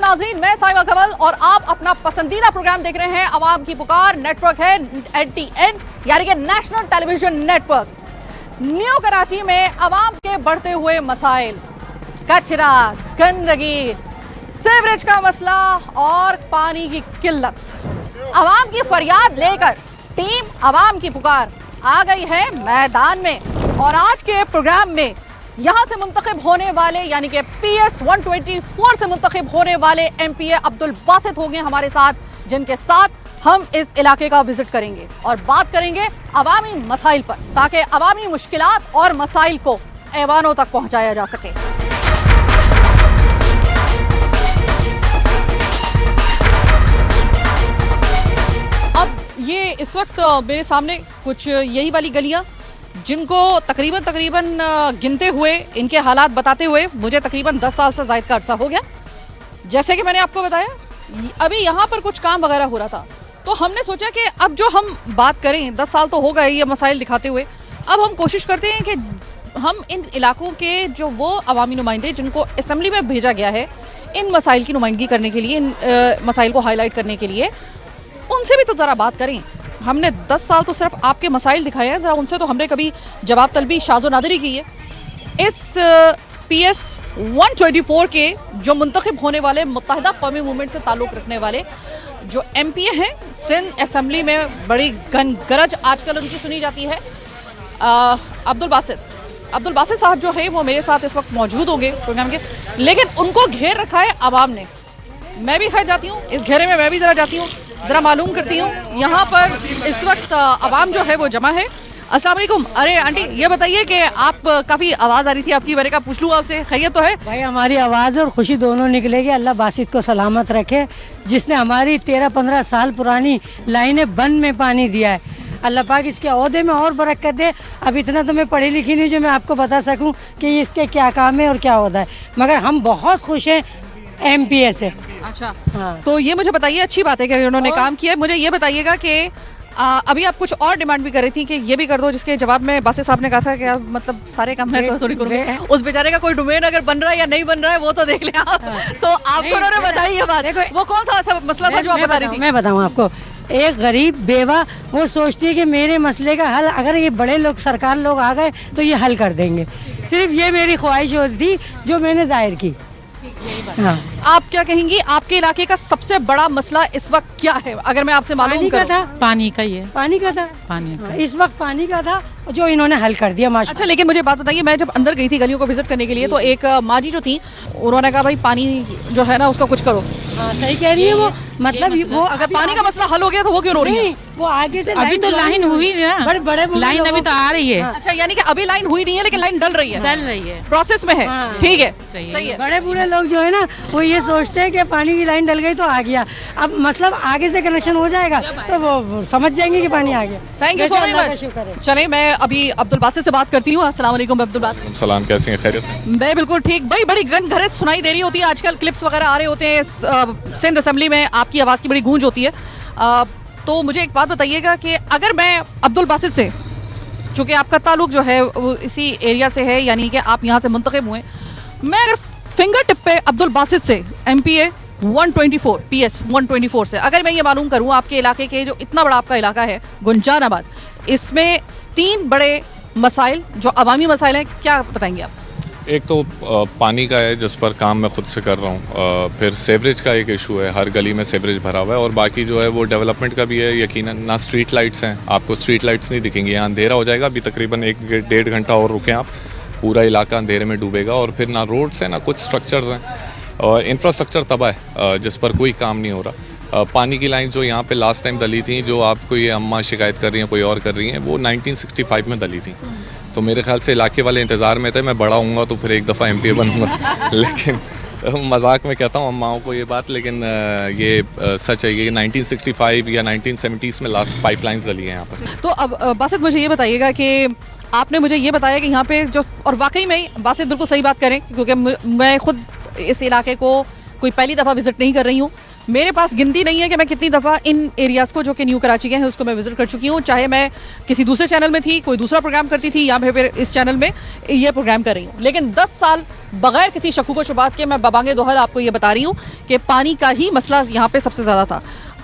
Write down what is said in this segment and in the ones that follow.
नाज़रीन, मैं साइमा कमल और आप अपना पसंदीदा प्रोग्राम देख रहे हैं अवाम की पुकार। नेटवर्क है NTN यानी कि national television network. New Karachi में अवाम के बढ़ते हुए मसाइल, कचरा, गंदगी, सीवरेज का मसला और पानी की किल्लत, अवाम की फरियाद लेकर टीम अवाम की पुकार आ गई है मैदान में। और आज के प्रोग्राम में यहाँ से मुंतखब होने वाले यानी कि PS 124 से मुंतखब होने वाले MPA अब्दुल बासित होंगे हमारे साथ, जिनके साथ हम इस इलाके का विजिट करेंगे और बात करेंगे अवामी मसाइल पर, ताकि अवामी मुश्किलात और मसाइल को ऐवानों तक पहुँचाया जा सके। अब ये इस वक्त मेरे सामने कुछ यही वाली गलियाँ, जिनको तकरीबन गिनते हुए, इनके हालात बताते हुए मुझे तकरीबन 10 साल से ज़ायद का अरसा हो गया। जैसे कि मैंने आपको बताया, अभी यहाँ पर कुछ काम वगैरह हो रहा था, तो हमने सोचा कि अब जो हम बात करें, 10 साल तो हो गए ये मसाइल दिखाते हुए, अब हम कोशिश करते हैं कि हम इन इलाकों के जो वो अवामी नुमाइंदे जिनको असम्बली में भेजा गया है इन मसाइल की नुमाइंदगी करने के लिए, इन मसाइल को हाईलाइट करने के लिए, उनसे भी तो ज़रा बात करें। हमने 10 साल तो सिर्फ आपके मसाइल दिखाए हैं, ज़रा उनसे तो हमने कभी जवाब तलबी शाज़ो नादरी की है। इस PS 124 के जो मुंतखब होने वाले मुत्तहिदा कौमी मूवमेंट से ताल्लुक़ रखने वाले जो MPA हैं, सिंध असम्बली में बड़ी गनगरज आजकल उनकी सुनी जाती है, अब्दुल बासित साहब जो है वो मेरे साथ इस वक्त मौजूद होंगे प्रोग्राम के, लेकिन उनको घेर रखा है अवाम ने। मैं भी खैर जाती हूँ इस घेरे में, मैं भी ज़रा जाती हूँ, ज़रा मालूम करती हूँ। यहाँ पर इस वक्त अवाम जो है वो जमा है। अस्सलाम वालेकुम। अरे आंटी, ये बताइए कि आप काफ़ी आवाज़ आ रही थी आपकी, मैंने कहा पूछ लूँ आपसे, खैरियत तो है? भाई हमारी आवाज़ और खुशी दोनों निकलेगी। अल्लाह बासित को सलामत रखे, जिसने हमारी 13-15 साल पुरानी लाइनें बंद में पानी दिया है। अल्लाह पाक इसके ओहदे में और बरकत दे। अब इतना तो मैं पढ़ी लिखी नहीं जो मैं आपको बता सकूं कि इसके क्या काम है और क्या ओहदा है, मगर हम बहुत खुश हैं MPA से। अच्छा, हाँ। तो ये मुझे बताइए, अच्छी बात है कि उन्होंने काम किया है। मुझे ये बताइएगा कि अभी आप कुछ और डिमांड भी कर रही थी कि ये भी कर दो, जिसके जवाब में बासित साहब ने कहा था कि मतलब सारे काम मैं थोड़ी करूँगी। उस बेचारे का कोई डोमेन अगर बन रहा है या नहीं बन रहा है वो तो देख लें आप। तो आपको उन्होंने बताई ये बात, वो कौन सा ऐसा मसला था जो आप बता रही थी? मैं बताऊँ आपको, एक गरीब बेवा वो सोचती है कि मेरे मसले का हल अगर ये बड़े लोग, सरकार लोग आ गए तो ये हल कर देंगे। सिर्फ ये मेरी ख्वाहिश थी जो मैंने जाहिर की। हाँ। आप क्या कहेंगी, आपके इलाके का सबसे बड़ा मसला इस वक्त क्या है, अगर मैं आपसे मालूम करूं? पानी का ही है। पानी का था। पानी का। इस वक्त पानी का था जो इन्होंने हल कर दिया माशाल्लाह। अच्छा, लेकिन मुझे बात बताइए, मैं जब अंदर गई थी गलियों को विजिट करने के लिए, तो एक माँ जी जो थी उन्होंने कहा भाई पानी जो है ना उसका कुछ करो। हाँ, सही कह रही है वो। मतलब वो अगर पानी का मसला हल हो गया तो वो क्यों रो रही है? वो आगे से अभी तो लाइन हुई ना, बड़े लाइन अभी तो आ रही है। अच्छा, यानी कि अभी लाइन हुई नहीं है लेकिन लाइन डल रही है, प्रोसेस में है। हाँ। ठीक है, सही है। बड़े बूढ़े लोग जो है ना वो ये सोचते हैं कि पानी की लाइन डल गई तो आ गया, अब मतलब आगे से कनेक्शन हो जाएगा तो वो समझ जाएंगे कि पानी आ गया। Thank you so much. चले, मैं अभी अब्दुल बासित से बात करती हूँ। अस्सलाम वालेकुम अब्दुल बासित। सलाम, कैसे हैं? खैरियत है? मैं बिल्कुल ठीक। भाई बड़ी गनगरज सुनाई दे रही होती है आजकल, क्लिप्स वगैरह आ रहे होते हैं सिंध असम्बली में, आपकी आवाज़ की बड़ी गूंज होती है। तो मुझे एक बात बताइएगा कि अगर मैं अब्दुल बासित से, चूँकि आपका ताल्लुक जो है वो इसी एरिया से है, यानी कि आप यहाँ से मुंतखब हुए, मैं अगर फिंगर टिप पे अब्दुल बासित से MPA 124 PS 124 से अगर मैं ये मालूम करूँ आपके इलाके के, जो इतना बड़ा आपका इलाका है गुंजानाबाद, इसमें 3 बड़े मसाइल जो अवामी मसाइल हैं, क्या बताएंगे आप? एक तो पानी का है जिस पर काम मैं खुद से कर रहा हूँ, फिर सेवरेज का एक इशू है, हर गली में सेवरेज भरा हुआ है, और बाकी जो है वो डेवलपमेंट का भी है। यकीनन ना स्ट्रीट लाइट्स हैं, आपको स्ट्रीट लाइट्स नहीं दिखेंगी, यहाँ अंधेरा हो जाएगा। अभी तकरीबन 1-1.5 घंटा और रुकें आप, पूरा इलाका अंधेरे में डूबेगा। और फिर ना रोड्स हैं ना कुछ स्ट्रक्चर्स हैं, और इंफ्रास्ट्रक्चर तबाह है जिस पर कोई काम नहीं हो रहा। पानी की लाइन जो यहाँ पे लास्ट टाइम दली थी, जो आपको ये अम्मा शिकायत कर रही हैं, कोई और कर रही हैं, वो 1965 में दली थी। तो मेरे ख्याल से इलाके वाले इंतज़ार में थे मैं बड़ा हूँगा तो फिर एक दफ़ा MPA बनूँगा। लेकिन मजाक में कहता हूँ अम्माओं को ये बात, लेकिन ये सच है कि 1965 या 1970s में लास्ट पाइपलाइंस डली हैं यहाँ पर। तो अब बासित मुझे ये बताइएगा कि आपने मुझे ये बताया कि यहाँ पे जो, और वाकई में बासित बिल्कुल सही बात करें, क्योंकि मैं खुद इस इलाके को कोई पहली दफ़ा विज़िट नहीं कर रही हूँ, मेरे पास गिनती नहीं है कि मैं कितनी दफ़ा इन एरियाज़ को जो कि न्यू कराची के हैं उसको मैं विजिट कर चुकी हूँ, चाहे मैं किसी दूसरे चैनल में थी, कोई दूसरा प्रोग्राम करती थी, या फिर इस चैनल में ये प्रोग्राम कर रही हूँ। लेकिन 10 साल बगैर किसी शकूक व शुबात के मैं बबांगे दोहर आपको ये बता रही हूँ कि पानी का ही मसला यहाँ पे सबसे ज़्यादा था।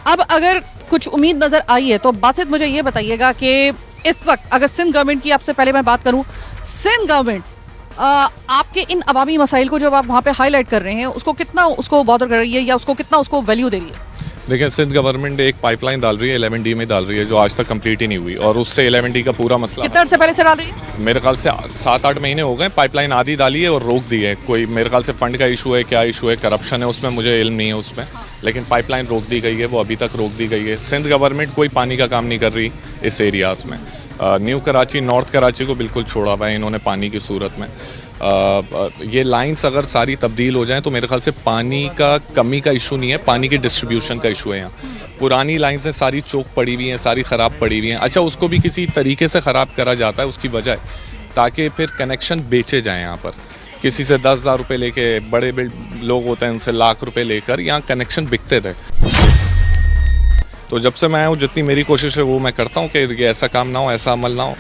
अब अगर कुछ उम्मीद नज़र आई है तो बासित मुझे ये बताइएगा कि इस वक्त अगर सिंध गवर्नमेंट की आपसे पहले मैं बात करूँ, सिंध गवर्नमेंट आपके इन अवामी मसाइल को जो आप वहाँ पे हाईलाइट कर रहे हैं उसको कितना उसको बॉदर कर रही है या उसको कितना उसको वैल्यू दे रही है? देखिए, सिंध गवर्नमेंट एक पाइपलाइन डाल रही है 11D में डाल रही है जो आज तक कंप्लीट ही नहीं हुई, और उससे 11D का पूरा मसला कितने अर्से पहले से डाल रही है? मेरे ख्याल से 7-8 महीने हो गए। पाइपलाइन आधी डाली है और रोक दी है। कोई मेरे ख्याल से फंड का इशू है, क्या इशू है, करप्शन है, उसमें मुझे इल्म नहीं है उसमें, लेकिन पाइपलाइन रोक दी गई है, वो अभी तक रोक दी गई है। सिंध गवर्नमेंट कोई पानी का काम नहीं कर रही इस एरियाज़ में। न्यू कराची, नॉर्थ कराची को बिल्कुल छोड़ा हुआ है इन्होंने पानी की सूरत में। ये लाइंस अगर सारी तब्दील हो जाएं तो मेरे ख्याल से पानी का कमी का इशू नहीं है, पानी की डिस्ट्रीब्यूशन का इशू है। यहाँ पुरानी लाइंस हैं, सारी चौक पड़ी हुई हैं, सारी ख़राब पड़ी हुई हैं। अच्छा, उसको भी किसी तरीके से ख़राब करा जाता है, उसकी वजह ताकि फिर कनेक्शन बेचे जाएँ यहाँ पर। किसी से 10,000 रुपये लेके, बड़े लोग होते हैं उनसे लाख रुपए लेकर यहाँ कनेक्शन बिकते थे। तो जब से मैं आया हूँ, जितनी मेरी कोशिश है वो मैं करता हूँ कि ये ऐसा काम ना हो, ऐसा अमल ना हो,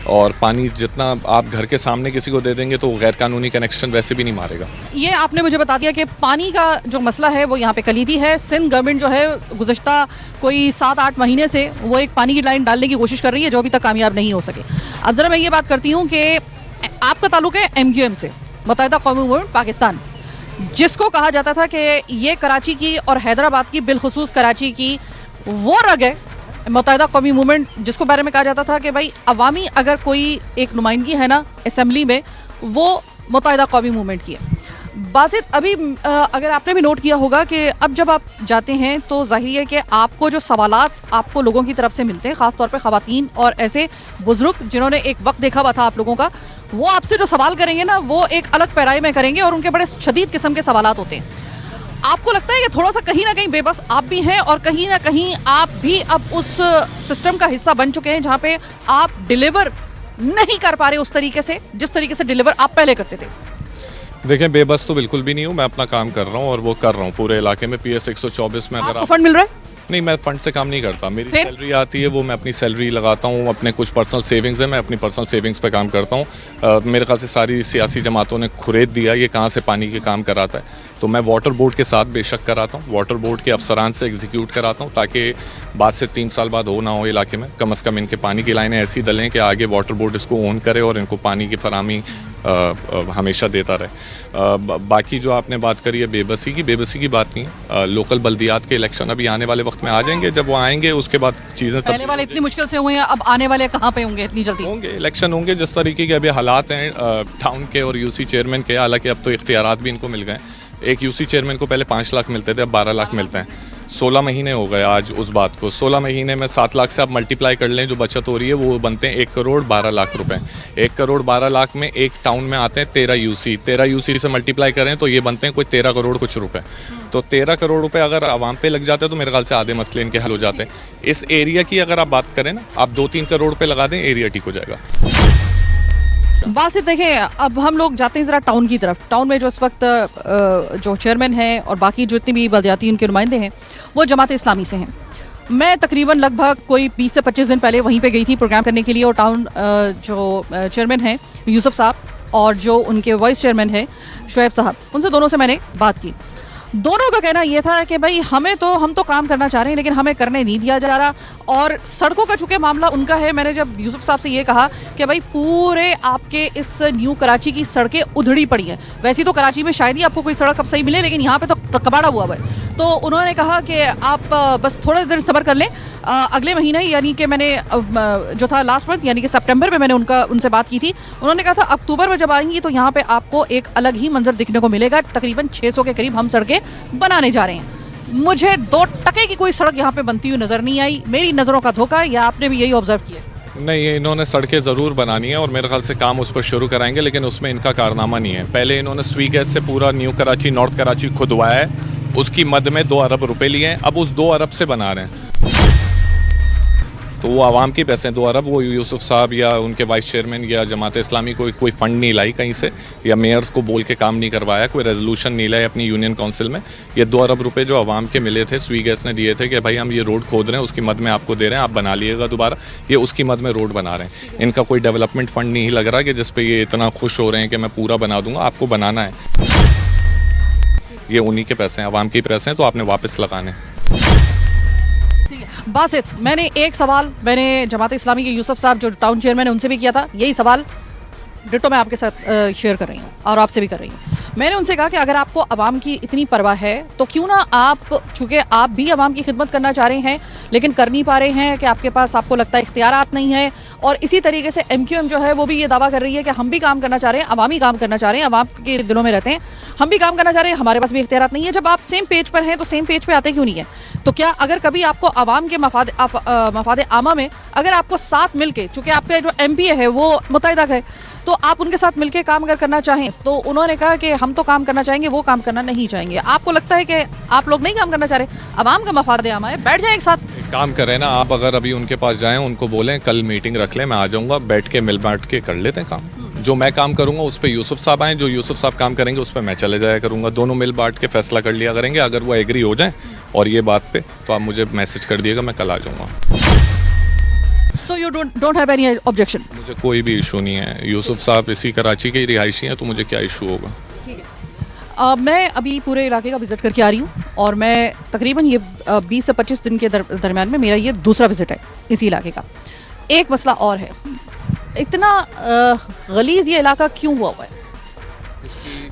और पानी जितना आप घर के सामने किसी को दे देंगे तो गैर कानूनी कनेक्शन वैसे भी नहीं मारेगा। ये आपने मुझे बता दिया कि पानी का जो मसला है वो यहाँ पे कलीदी है। सिंध गवर्नमेंट जो है गुज़श्ता कोई 7-8 महीने से वो एक पानी की लाइन डालने की कोशिश कर रही है जो अभी तक कामयाब नहीं हो सके। अब ज़रा मैं ये बात करती हूँ कि आपका ताल्लुक़ है MQM से, मुत्तहिदा कौमी मुल्क पाकिस्तान, जिसको कहा जाता था कि ये कराची की और हैदराबाद की, बिलखुसूस कराची की वो रग है मुत्तहिदा कौमी मूवमेंट, जिसको बारे में कहा जाता था कि भाई अवामी अगर कोई एक नुमाइंदगी है ना असेंबली में, वो मुत्तहिदा कौमी मूवमेंट की है। बासित, अभी अगर आपने भी नोट किया होगा कि अब जब आप जाते हैं तो जाहिर है कि आपको जो सवालात आपको लोगों की तरफ से मिलते हैं, ख़ास तौर पे ख़वातीन और ऐसे बुजुर्ग जिन्होंने एक वक्त देखा हुआ था आप लोगों का, वो आपसे जो सवाल करेंगे ना वो एक अलग पैराए में करेंगे और उनके बड़े शदीद किस्म के सवालात होते हैं। आपको लगता है कि थोड़ा सा कहीं ना कहीं बेबस आप भी हैं और कहीं ना कहीं आप भी अब उस सिस्टम का हिस्सा बन चुके हैं जहां पे आप डिलीवर नहीं कर पा रहे उस तरीके से जिस तरीके से डिलीवर आप पहले करते थे? देखें, बेबस तो बिल्कुल भी नहीं हूँ, मैं अपना काम कर रहा हूँ और वो कर रहा हूँ पूरे इलाके में। PS 124 में अगर आपको फंड मिल रहा है? नहीं, मैं फंड से काम नहीं करता। मेरी सैलरी आती है, वो मैं अपनी सैलरी लगाता हूँ, अपने कुछ पर्सनल सेविंग्स है, मैं अपनी पर्सनल सेविंग्स पे काम करता हूँ। मेरे ख्याल से सारी सियासी जमातों ने खुरेद दिया ये कहाँ से पानी के काम कराता है, तो मैं वाटर बोर्ड के साथ बेशक कराता हूँ, वाटर बोर्ड के अफसरान से एग्जीक्यूट कराता हूँ, ताकि बाद से 3 साल बाद हो ना हो इलाके में, कम अज़ कम इनके पानी की लाइनें ऐसी डलें कि आगे वाटर बोर्ड इसको ओन करे और इनको पानी की फरामी हमेशा देता रहे। बाकी जो आपने बात करी है बेबसी की बात नहीं है। लोकल बल्दियात के इलेक्शन अभी आने वाले वक्त में आ जाएंगे, जब वो आएंगे उसके बाद चीज़ें पहले वाले इतनी मुश्किल से हुए हैं, अब आने वाले कहाँ पे होंगे इतनी जल्दी? होंगे, इलेक्शन होंगे। जिस तरीके के अभी हालात हैं टाउन के और UC चेयरमैन के, हालांकि अब तो इख्तियारात भी इनको मिल gए। एक UC चेयरमैन को पहले 5 लाख मिलते थे, अब 12 लाख मिलते हैं। 16 महीने हो गए आज उस बात को। 16 महीने में 7 लाख से आप मल्टीप्लाई कर लें, जो बचत हो रही है वो बनते हैं 1 करोड़ 12 लाख रुपए। 1 करोड़ 12 लाख में एक टाउन में आते हैं 13 UC। 13 UC से मल्टीप्लाई करें तो ये बनते हैं कोई 13 करोड़ कुछ रुपए। तो 13 करोड़ रुपए अगर आवाम पे लग जाते हैं तो मेरे ख्याल से आधे मसले इनके हल हो जाते हैं। इस एरिया की अगर आप बात करें ना, आप 2-3 करोड़ रुपए लगा दें, एरिया ठीक हो जाएगा। बात देखें, अब हम लोग जाते हैं ज़रा टाउन की तरफ। टाउन में जो इस वक्त जो चेयरमैन है और बाकी जो इतनी भी बल्दियाती उनके नुमाइंदे हैं वो जमात इस्लामी से हैं। मैं तकरीबन लगभग कोई 20 से 25 दिन पहले वहीं पे गई थी प्रोग्राम करने के लिए, और टाउन जो चेयरमैन हैं यूसुफ साहब और जो उनके वाइस चेयरमैन हैं शुएब साहब, उनसे दोनों से मैंने बात की। दोनों का कहना यह था कि भाई हम तो काम करना चाह रहे हैं लेकिन हमें करने नहीं दिया जा रहा। और सड़कों का चूँकि मामला उनका है, मैंने जब यूसुफ साहब से ये कहा कि भाई पूरे आपके इस न्यू कराची की सड़कें उधड़ी पड़ी हैं, वैसे तो कराची में शायद ही आपको कोई सड़क अब सही मिले, लेकिन यहाँ पे तो कबाड़ा हुआ है। तो उन्होंने कहा कि आप बस थोड़ा देर सब्र कर लें, अगले महीने यानी कि मैंने जो था लास्ट मंथ यानी कि सितंबर में मैंने उनसे बात की थी। उन्होंने कहा था अक्टूबर में जब आएंगी तो यहाँ पे आपको एक अलग ही मंजर दिखने को मिलेगा। तकरीबन 600 के करीब हम सड़कें बनाने जा रहे हैं। मुझे 2 टके की कोई सड़क यहाँ पे बनती हुई नज़र नहीं आई। मेरी नज़रों का धोखा, या आपने भी यही ऑब्जर्व किया? नहीं, इन्होंने सड़कें ज़रूर बनानी है और मेरे ख्याल से काम उस पर शुरू कराएंगे, लेकिन उसमें इनका कारनामा नहीं है। पहले इन्होंने स्वी गैस से पूरा न्यू कराची, नॉर्थ कराची खुदवाया है, उसकी मद में 2 अरब रुपए लिए हैं, अब उस 2 अरब से बना रहे हैं। तो वो आवाम के पैसे दो अरब वो यूसुफ साहब या उनके वाइस चेयरमैन या जमात इस्लामी कोई फ़ंड नहीं लाई कहीं से, या मेयर्स को बोल के काम नहीं करवाया, कोई रेजोल्यूशन नहीं लाया अपनी यूनियन काउंसिल में। ये 2 अरब रुपए जो आवाम के मिले थे, स्वी गैस ने दिए थे कि भाई हम ये रोड खोद रहे हैं, उसकी मद में आपको दे रहे हैं, आप बना लीजिएगा दोबारा, ये उसकी मद में रोड बना रहे हैं। इनका कोई डेवलपमेंट फ़ंड नहीं लग रहा कि जिस पे ये इतना खुश हो रहे हैं कि मैं पूरा बना दूंगा। आपको बनाना है, ये उन्हीं के पैसे हैं, आवाम के पैसे हैं, तो आपने वापस लगाने हैं। बासित, मैंने एक सवाल मैंने जमात इस्लामी के यूसुफ साहब जो टाउन चेयरमैन है उनसे भी किया था, यही सवाल डिटो मैं आपके साथ शेयर कर रही हूँ और आपसे भी कर रही हूँ। मैंने उनसे कहा कि अगर आपको आवाम की इतनी परवाह है तो क्यों ना आप, चूँकि आप भी आवाम की खिदमत करना चाह रहे हैं लेकिन कर नहीं पा रहे हैं कि आपके पास आपको लगता है इख्तियारात नहीं है, और इसी तरीके से MQM जो है वो भी ये दावा कर रही है कि हम भी काम करना चाह रहे हैं, अवामी काम करना चाह रहे हैं, अवाम के दिलों में रहते हैं, हम भी काम करना चाह रहे हैं, हमारे पास भी इख्तियारात नहीं है। जब आप सेम पेज पर हैं तो सेम पेज पर आते क्यों नहीं है? तो क्या अगर कभी आपको आवाम के मफाद आमा में अगर आपको साथ मिल के, चूँकि आपका जो MP है वो मुत्तहिदा है, तो आप उनके साथ मिलकर काम अगर करना चाहें, तो उन्होंने कहा कि हम तो काम करना चाहेंगे, वो काम करना नहीं चाहेंगे। आपको लगता है कि आप लोग नहीं काम करना चाह रहे, आवाम का मफाद आमा है, बैठ जाए एक साथ काम करें ना। आप अगर अभी उनके पास जाएं, उनको बोलें कल मीटिंग रख लें, मैं आ जाऊंगा, बैठ के मिल बांट के कर लेते हैं काम। जो मैं काम करूंगा उस पर यूसुफ साहब आएँ, जो यूसुफ साहब काम करेंगे उस पर मैं चले जाया करूंगा, दोनों मिल बांट के फैसला कर लिया करेंगे। अगर वो एग्री हो जाए और ये बात पे, तो आप मुझे मैसेज कर दिएगा, मैं कल आ जाऊँगा। So you don't have any objection? मुझे कोई भी इशू नहीं है। यूसुफ साहब इसी कराची के ही रिहायशी हैं, तो मुझे क्या इशू होगा। ठीक है। मैं अभी पूरे इलाके का विज़िट करके आ रही हूँ और मैं तकरीबन ये 20 से 25 दिन के दरमियान में मेरा ये दूसरा विज़िट है इसी इलाके का। एक मसला और है, इतना गलीज़ ये इलाका क्यों हुआ है?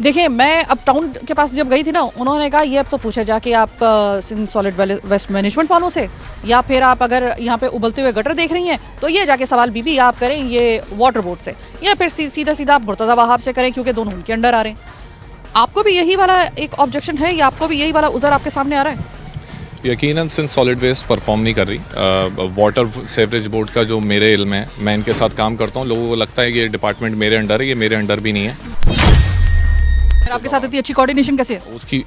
देखिए, मैं अब टाउन के पास जब गई थी ना, उन्होंने कहा ये अब तो पूछा जाके आप सिंध सॉलिड वेस्ट मैनेजमेंट वालों से, या फिर आप अगर यहाँ पे उबलते हुए गटर देख रही हैं तो ये जाके सवाल बीबी आप करें ये वाटर बोर्ड से, या फिर सीधा सीधा आप मुर्तज़ा वहाब से करें, क्योंकि दोनों उनके अंडर आ रहे हैं। आपको भी यही वाला एक ऑब्जेक्शन है या आपको भी यही वाला उज़र आपके सामने आ रहा है? यकीनन सिंध सॉलिड वेस्ट परफॉर्म नहीं कर रही। वाटर सेवरेज बोर्ड का जो मेरे इल्म है, मैं इनके साथ काम करता हूँ, लोगों को लगता है कि ये डिपार्टमेंट मेरे अंडर है, ये मेरे अंडर भी नहीं है। आपके साथ इतनी अच्छी कोऑर्डिनेशन कैसे है?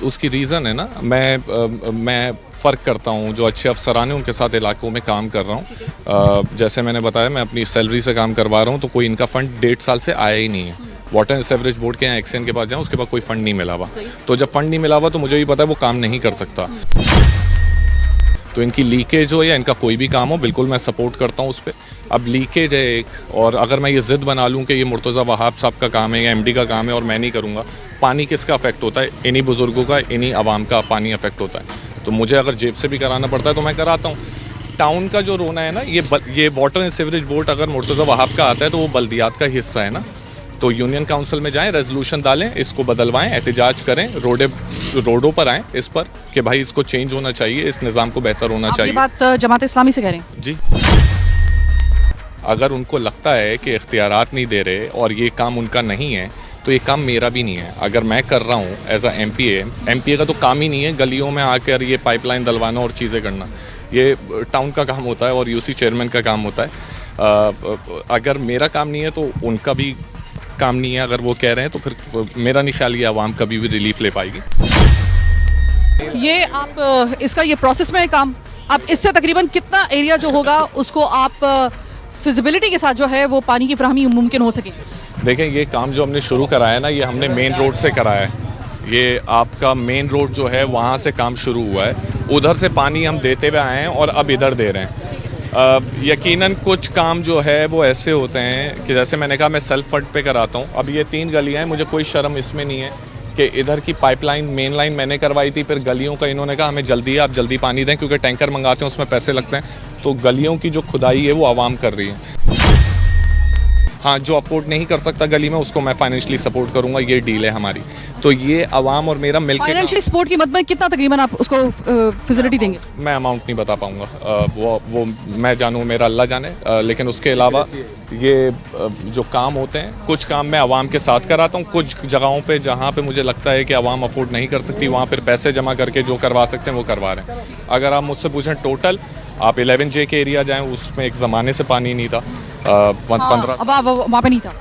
उसकी रीज़न है ना, मैं फ़र्क करता हूँ, जो अच्छे अफसरान हैं उनके साथ इलाकों में काम कर रहा हूँ। जैसे मैंने बताया, मैं अपनी सैलरी से काम करवा रहा हूँ, तो कोई इनका फ़ंड 1.5 साल से आया ही नहीं है। वाटर एंड सेवरेज बोर्ड के यहाँ एक्शन के पास जाएँ, उसके बाद कोई फ़ंड नहीं मिला हुआ। तो जब फ़ंड नहीं मिला हुआ तो मुझे भी पता है वो काम नहीं कर सकता। तो इनकी लीकेज हो या इनका कोई भी काम हो, बिल्कुल मैं सपोर्ट करता हूँ उस पर। अब लीकेज है एक, और अगर मैं ये ज़िद बना लूँ कि ये मुर्तज़ा वहाब साहब का काम है या MD का काम है और मैं नहीं करूँगा, पानी किसका अफेक्ट होता है? इन्हीं बुज़ुर्गों का, इन्हीं आवाम का पानी अफेक्ट होता है। तो मुझे अगर जेब से भी कराना पड़ता है तो मैं कराता हूँ। टाउन का जो रोना है ना, ये वाटर एंड सीवरेज बोर्ड अगर मुर्तज़ा वहाब का आता है तो वो बल्दियात का हिस्सा है ना। तो यूनियन काउंसिल में जाएं, रेजोल्यूशन डालें, इसको बदलवाएं, एहतजाज करें, रोडों पर आएँ इस पर कि भाई इसको चेंज होना चाहिए, इस निज़ाम को बेहतर होना चाहिए। ये बात जमात इस्लामी से कह रहे हैं? जी, अगर उनको लगता है कि इख्तियारात नहीं दे रहे और ये काम उनका नहीं है, तो ये काम मेरा भी नहीं है। अगर मैं कर रहा हूँ एज अ MPA का तो काम ही नहीं है गलियों में आकर ये पाइपलाइन डलवाना और चीज़ें करना, ये टाउन का काम होता है और UC चेयरमैन का काम होता है। अगर मेरा काम नहीं है तो उनका भी काम नहीं है। अगर वो कह रहे हैं तो फिर मेरा नहीं ख्याल ये आवाम कभी भी रिलीफ ले पाएगी। ये आप इसका ये प्रोसेस में है काम, अब इससे तकरीबन कितना एरिया जो होगा उसको आप फिजिबिलिटी के साथ जो है वो पानी की फराहमी मुमकिन हो सके? देखें, ये काम जो हमने शुरू कराया ना, ये हमने मेन रोड से कराया है। ये आपका मेन रोड जो है वहाँ से काम शुरू हुआ है, उधर से पानी हम देते हुए आए हैं और अब इधर दे रहे हैं। यकीनन कुछ काम जो है वो ऐसे होते हैं कि जैसे मैंने कहा मैं सेल्फ फंड पे कराता हूँ। अब ये 3 गलियाँ हैं, मुझे कोई शर्म इसमें नहीं है कि इधर की पाइपलाइन मेन लाइन मैंने करवाई थी, फिर गलियों का इन्होंने कहा हमें जल्दी है, आप जल्दी पानी दें, क्योंकि टैंकर मंगाते हैं उसमें पैसे लगते हैं। तो गलियों की जो खुदाई है वो आवाम कर रही है। हाँ, जो अफोर्ड नहीं कर सकता गली में उसको मैं फाइनेंशियली सपोर्ट करूंगा, ये डील है हमारी। तो ये आवाम और मेरा मिलकर फाइनेंशियल सपोर्ट की मद में कितना तकरीबन आप उसको फैसिलिटी देंगे? मैं अमाउंट नहीं बता पाऊंगा, वो मैं जानूँ, मेरा अल्लाह जाने। लेकिन उसके अलावा ये जो काम होते हैं, कुछ काम मैं आवाम के साथ कराता हूँ, कुछ जगहों पे जहाँ पे मुझे लगता है कि आवाम अफोर्ड नहीं कर सकती, वहाँ पर पैसे जमा करके जो करवा सकते हैं वो करवा रहे हैं। अगर आप मुझसे पूछें टोटल, आप 11J के एरिया जाएँ, उसमें एक ज़माने से पानी नहीं था, 15 वहाँ पे नहीं था।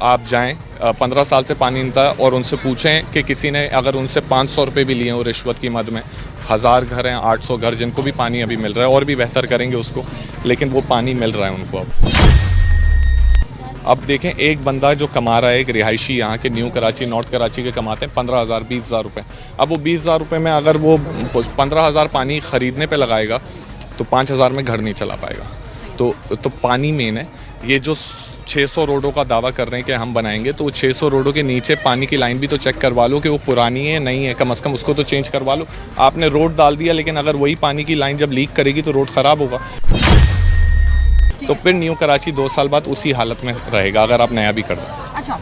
आप जाएं, 15 साल से पानी नहीं था, और उनसे पूछें कि किसी ने अगर उनसे 500 रुपये भी लिए हो रिश्वत की मद में, 1000 घर हैं, 800 घर जिनको भी पानी अभी मिल रहा है, और भी बेहतर करेंगे उसको, लेकिन वो पानी मिल रहा है उनको। अब देखें, एक बंदा जो कमा रहा है, एक रिहायशी यहाँ के न्यू कराची, नॉर्थ कराची के कमाते हैं 15,000 20,000 रुपये। अब वो 20,000 रुपये में अगर वो 15,000 पानी ख़रीदने पे लगाएगा तो 5,000 में घर नहीं चला पाएगा। तो पानी मेन है। ये जो 600 रोडों का दावा कर रहे हैं कि हम बनाएंगे, तो 600 रोडों के नीचे पानी की लाइन भी तो चेक करवा लो कि वो पुरानी है नहीं है, कम से कम उसको तो चेंज करवा लो। आपने रोड डाल दिया, लेकिन अगर वही पानी की लाइन जब लीक करेगी तो रोड ख़राब होगा, तो फिर न्यू कराची 2 साल बाद उसी हालत में रहेगा अगर आप नया भी कर दें। अच्छा,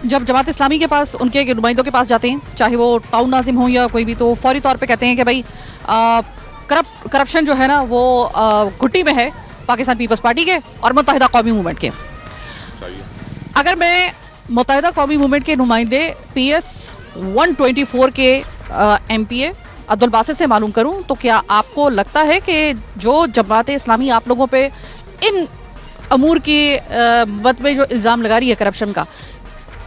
जब जमात इस्लामी के पास, उनके नुमाइंदों के पास जाते हैं, चाहे वो टाउन नाजिम हो या कोई भी, तो फौरी तौर पे कहते हैं कि भाई करप्शन जो है ना वो घुट्टी में है पाकिस्तान पीपल्स पार्टी के और मुत्तहिदा कौमी मूवमेंट के। अगर मैं मुत्तहिदा कौमी मूवमेंट के नुमाइंदे PS 124 के MPA अब्दुल बासित से मालूम करूं, तो क्या आपको लगता है कि जो जमात इस्लामी आप लोगों पे इन अमूर की मत में जो इल्ज़ाम लगा रही है करप्शन का,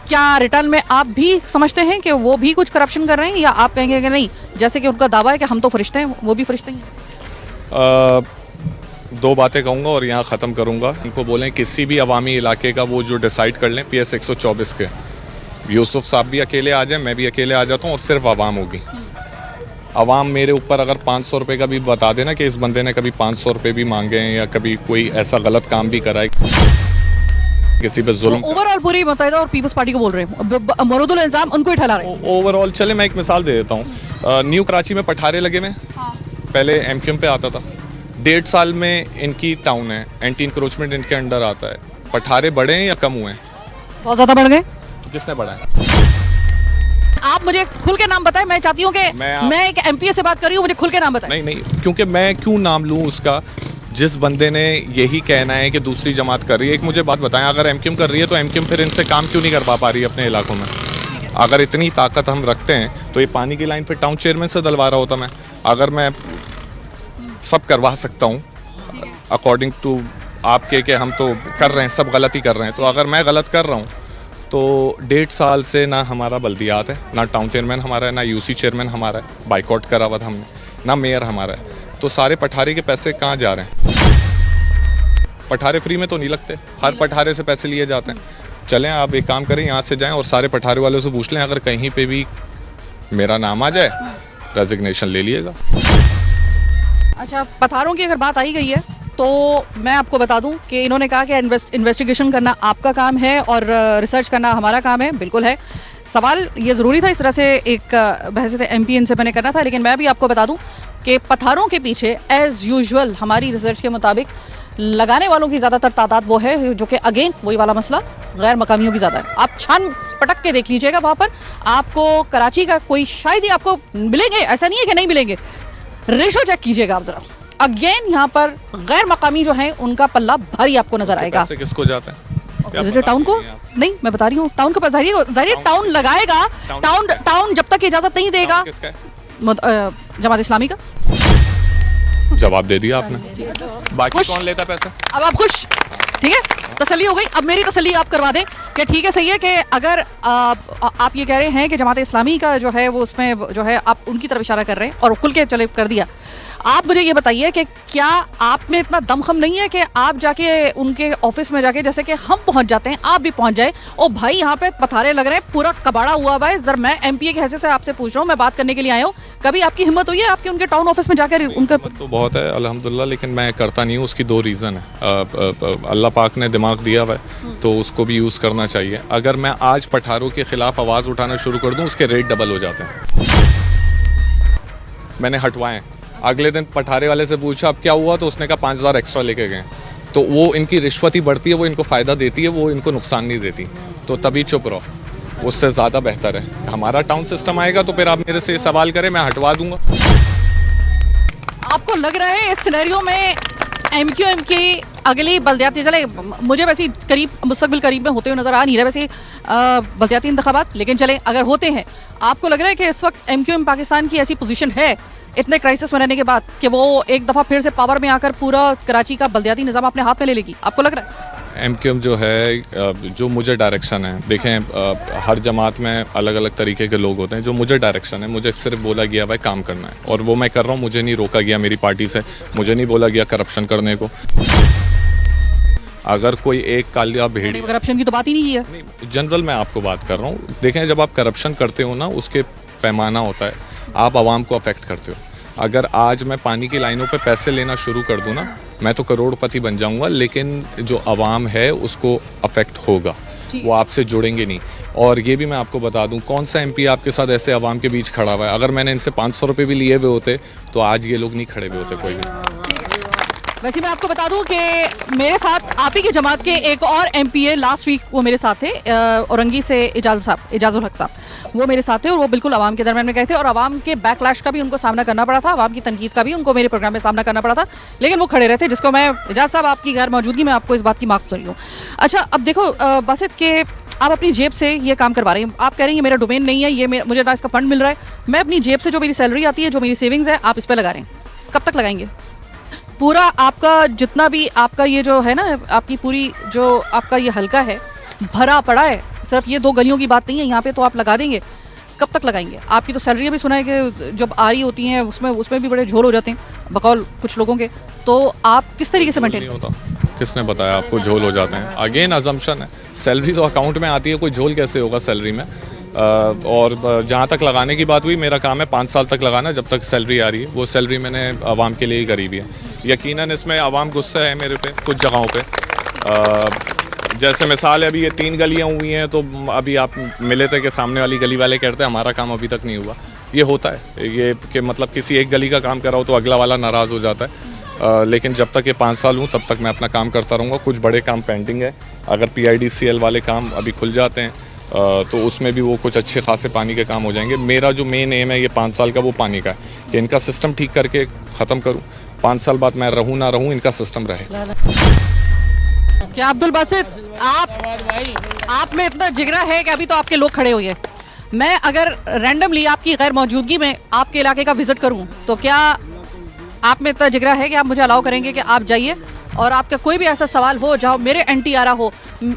क्या रिटर्न में आप भी समझते हैं कि वो भी कुछ करप्शन कर रहे हैं, या आप कहेंगे कि नहीं, जैसे कि उनका दावा है कि हम तो फरिश्ते हैं, वो भी फरिश्ते हैं? 2 बातें कहूँगा और यहाँ ख़त्म करूँगा। इनको बोलें किसी भी अवामी इलाके का वो जो डिसाइड कर लें, PS 124 के, यूसुफ साहब भी अकेले आ जाएं, मैं भी अकेले आ जाता हूँ, और सिर्फ आवाम होगी। आवाम मेरे ऊपर अगर 500 रुपये का भी बता देना कि इस बंदे ने कभी 500 रुपये भी मांगे हैं या कभी कोई ऐसा गलत काम भी करा है, किसी पे जुल्म, ओवरऑल पूरी मुत्तहिदा और पीपल्स पार्टी को बोल रहे हैं, मरूदुल इल्जाम उनको ही ठहरा रहे हैं। ओवरऑल चले, मैं एक मिसाल दे देता हूँ। न्यू कराची में पठारे लगे में, पहले MQM पे आता था, 1.5 साल में इनकी टाउन है, एंटी इंक्रोचमेंट इनके अंडर आता है। पठारे बढ़े हैं या कम हुए हैं? बहुत ज़्यादा बढ़ गए। तो किसने बढ़ाया? आप मुझे खुल के नाम बताएं, मैं चाहती हूँ कि मैं एक MPA से बात कर रही हूँ, मुझे खुल के नाम बताएं। नहीं, क्योंकि मैं क्यों नाम लूँ उसका, जिस बंदे ने यही कहना है कि दूसरी जमात कर रही है। एक मुझे बात बताएं, अगर MQM कर रही है तो MQM फिर इनसे काम क्यों नहीं करवा पा रही है अपने इलाकों में? अगर इतनी ताकत हम रखते हैं तो ये पानी की लाइन फिर टाउन चेयरमैन से डलवा रहा होता। मैं अगर मैं सब करवा सकता हूँ अकॉर्डिंग टू आपके कि हम तो कर रहे हैं, सब गलती कर रहे हैं, तो अगर मैं गलत कर रहा हूँ तो 1.5 साल से ना हमारा बल्दियात है, ना टाउन चेयरमैन हमारा है, ना UC चेयरमैन हमारा है, बाइकआउट करा हुआ था हमने, ना मेयर हमारा है, तो सारे पठारे के पैसे कहाँ जा रहे हैं? पठारे फ्री में तो नहीं लगते, हर पठारे से पैसे लिए जाते हैं। चलें, आप एक काम करें, यहाँ से जाएं और सारे पठारे वालों से पूछ लें, अगर कहीं पे भी मेरा नाम आ जाए रेजिग्नेशन ले लिएगा। अच्छा, पठारों की अगर बात आई गई है तो मैं आपको बता दूं कि इन्होंने कहा कि इन्वेस्टिगेशन करना आपका काम है और रिसर्च करना हमारा काम है। बिल्कुल है। सवाल ये ज़रूरी था इस तरह से एक बहस MP इनसे मैंने करना था, लेकिन मैं भी आपको बता दूं कि पठारों के पीछे एज़ यूजुअल हमारी रिसर्च के मुताबिक लगाने वालों की ज़्यादातर तादाद वो है जो कि अगेन वही वाला मसला, गैर मकामियों की ज़्यादा है। आप छान पटक के देख लीजिएगा, वहाँ पर आपको कराची का कोई शायद ही आपको मिलेंगे, ऐसा नहीं है कि नहीं मिलेंगे, रेशो चेक कीजिएगा आप ज़रा। अगेन यहाँ पर गैर मकामी जो है उनका पल्ला भारी आपको नजर आएगा। पैसे किसको जाते हैं? टाउन को नहीं, मैं बता रही हूँ टाउन को जाहिर टाउन लगाएगा, टाउन जब तक इजाजत नहीं देगा। जमात इस्लामी का जवाब दे दिया आपने, बाकी कौन लेता पैसा? अब आप खुश? ठीक है, तसल्ली हो गई। अब मेरी तसल्ली आप करवा दें कि ठीक है, सही है कि अगर आप ये कह रहे हैं कि जमात इस्लामी का जो है वो उसमें जो है आप उनकी तरफ इशारा कर रहे हैं और खुल के चले कर दिया। आप मुझे ये बताइए कि क्या आप में इतना दमखम नहीं है कि आप जाके उनके ऑफिस में जाके, जैसे कि हम पहुंच जाते हैं, आप भी पहुंच जाए, ओ भाई यहाँ पे पथारे लग रहे हैं, पूरा कबाड़ा हुआ हुआ है, जरा मैं MPA की हैसियत से आपसे पूछ रहा हूँ, मैं बात करने के लिए आया हूँ, कभी आपकी हिम्मत हुई है आपके उनके टाउन ऑफिस में जाकर उनका? तो बहुत है अल्हम्दुलिल्लाह, लेकिन मैं करता नहीं हूँ। उसकी 2 रीज़न है। अल्लाह पाक ने दिमाग दिया हुआ है तो उसको भी यूज़ करना चाहिए। अगर मैं आज पठारों के खिलाफ आवाज़ उठाना शुरू कर दूँ, उसके रेट डबल हो जाते हैं। मैंने हटवाए, अगले दिन पठारे वाले से पूछा अब क्या हुआ, तो उसने कहा 5,000 एक्स्ट्रा लेके गए। तो वो इनकी रिश्वत ही बढ़ती है, वो इनको फ़ायदा देती है, वो इनको नुकसान नहीं देती, तो तभी चुप रहो, उससे ज़्यादा बेहतर है। हमारा टाउन सिस्टम आएगा तो फिर आप मेरे से सवाल करें, मैं हटवा दूंगा। आपको लग रहा है इस सिनेरियो में MQM की अगली बल्दियाती, चले मुझे वैसे करीब मुस्तकबिल करीब में होते हुए नज़र आ नहीं रहा वैसे बल्दियाती इंतखाबात, लेकिन चले अगर होते हैं, आपको लग रहा है कि इस वक्त MQM पाकिस्तान की ऐसी पोजीशन है इतने क्राइसिस में रहने के बाद कि वो एक दफ़ा फिर से पावर में आकर पूरा कराची का बल्दियाती निज़ाम अपने हाथ में ले लेगी? आपको लग रहा है? एमक्यूएम जो है, जो मुझे डायरेक्शन है, देखें हर जमात में अलग अलग तरीके के लोग होते हैं। जो मुझे डायरेक्शन है, मुझे सिर्फ बोला गया भाई काम करना है और वो मैं कर रहा हूँ। मुझे नहीं रोका गया मेरी पार्टी से, मुझे नहीं बोला गया करप्शन करने को। अगर कोई एक कालिया भेड़िया, करप्शन की तो बात ही नहीं है। जनरल मैं आपको बात कर रहा हूँ। देखें जब आप करप्शन करते हो ना, उसके पैमाना होता है, आप आवाम को अफेक्ट करते हो। अगर आज मैं पानी की लाइनों पे पैसे लेना शुरू कर दूँ ना, मैं तो करोड़पति बन जाऊंगा, लेकिन जो आवाम है उसको अफेक्ट होगा, वो आपसे जुड़ेंगे नहीं। और ये भी मैं आपको बता दूं, कौन सा एमपी आपके साथ ऐसे आवाम के बीच खड़ा हुआ है? अगर मैंने इनसे 500 रुपये भी लिए हुए होते तो आज ये लोग नहीं खड़े हुए होते कोई भी। वैसे मैं आपको बता दूं कि मेरे साथ आप ही की जमात के एक और एमपीए लास्ट वीक वो मेरे साथ थे, औरंगी से एजाजुल हक साहब, वो मेरे साथ थे और वो बिल्कुल आवाम के दरमियान में गए थे और आवाम के बैकलैश का भी उनको सामना करना पड़ा था, आवाम की तनकीद का भी उनको मेरे प्रोग्राम में सामना करना पड़ा था, लेकिन वो खड़े रहे थे, जिसको मैं एजाज साहब आपकी गैर मौजूदगी में आपको इस बात की मार्क्स दे रही हूँ। अच्छा, अब देखो बासित के आप अपनी जेब से ये काम करवा रही हैं, आप कह रही हैं मेरा डोमेन नहीं है, ये मुझे ना इसका फंड मिल रहा है, मैं अपनी जेब से जो मेरी सैलरी आती है, जो मेरी सेविंग्स है, आप इस पर लगा रहे हैं। कब तक लगाएंगे? पूरा आपका जितना भी आपका ये जो है ना, आपकी पूरी जो आपका ये हल्का है भरा पड़ा है, सिर्फ ये 2 गलियों की बात नहीं है यहाँ पे, तो आप लगा देंगे। कब तक लगाएंगे? आपकी तो सैलरी भी सुना है कि जब आ रही होती हैं उसमें भी बड़े झोल हो जाते हैं बकौल कुछ लोगों के, तो आप किस तरीके से मेंटेन होता? किसने बताया आपको झोल हो जाते हैं? अगेन अजम्पशन है, सैलरी तो अकाउंट में आती है, कोई झोल कैसे होगा सैलरी में? और जहाँ तक लगाने की बात हुई, मेरा काम है 5 साल तक लगाना, जब तक सैलरी आ रही है। वो सैलरी मैंने आवाम के लिए ही करी हुई है। यकीनन इसमें आवाम गुस्सा है मेरे पे कुछ जगहों पे। जैसे मिसाल है, अभी ये 3 गलियाँ हुई हैं, तो अभी आप मिले थे कि सामने वाली गली वाले कहते हैं हमारा काम अभी तक नहीं हुआ। ये होता है ये कि मतलब किसी एक गली का काम कराओ तो अगला वाला नाराज़ हो जाता है। लेकिन जब तक ये 5 साल हूँ तब तक मैं अपना काम करता रहूँगा। कुछ बड़े काम पेंडिंग है, अगर PIDCL वाले काम अभी खुल जाते हैं तो उसमें भी वो कुछ अच्छे खासे पानी के काम हो जाएंगे। मेरा जो मेन एम है ये 5 साल का, वो पानी का है कि इनका सिस्टम ठीक करके ख़त्म करूँ। 5 साल बाद मैं रहूँ ना रहूँ, इनका सिस्टम रहे। क्या अब्दुल बासित, आप में इतना जिगरा है कि अभी तो आपके लोग खड़े हुए हैं, मैं अगर रैंडमली आपकी गैर मौजूदगी में आपके इलाके का विजिट करूं, तो क्या आप में इतना जिगरा है कि आप मुझे अलाउ करेंगे कि आप जाइए और आपका कोई भी ऐसा सवाल हो जहाँ मेरे एंटी आ रहा हो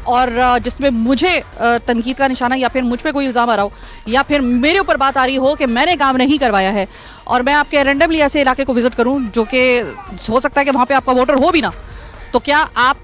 और जिसमें मुझे तनकीद का निशाना या फिर मुझ पे कोई इल्ज़ाम आ रहा हो या फिर मेरे ऊपर बात आ रही हो कि मैंने काम नहीं करवाया है, और मैं आपके रैंडमली ऐसे इलाके को विजिट करूं जो कि हो सकता है कि वहाँ पे आपका वोटर हो भी ना, तो क्या आप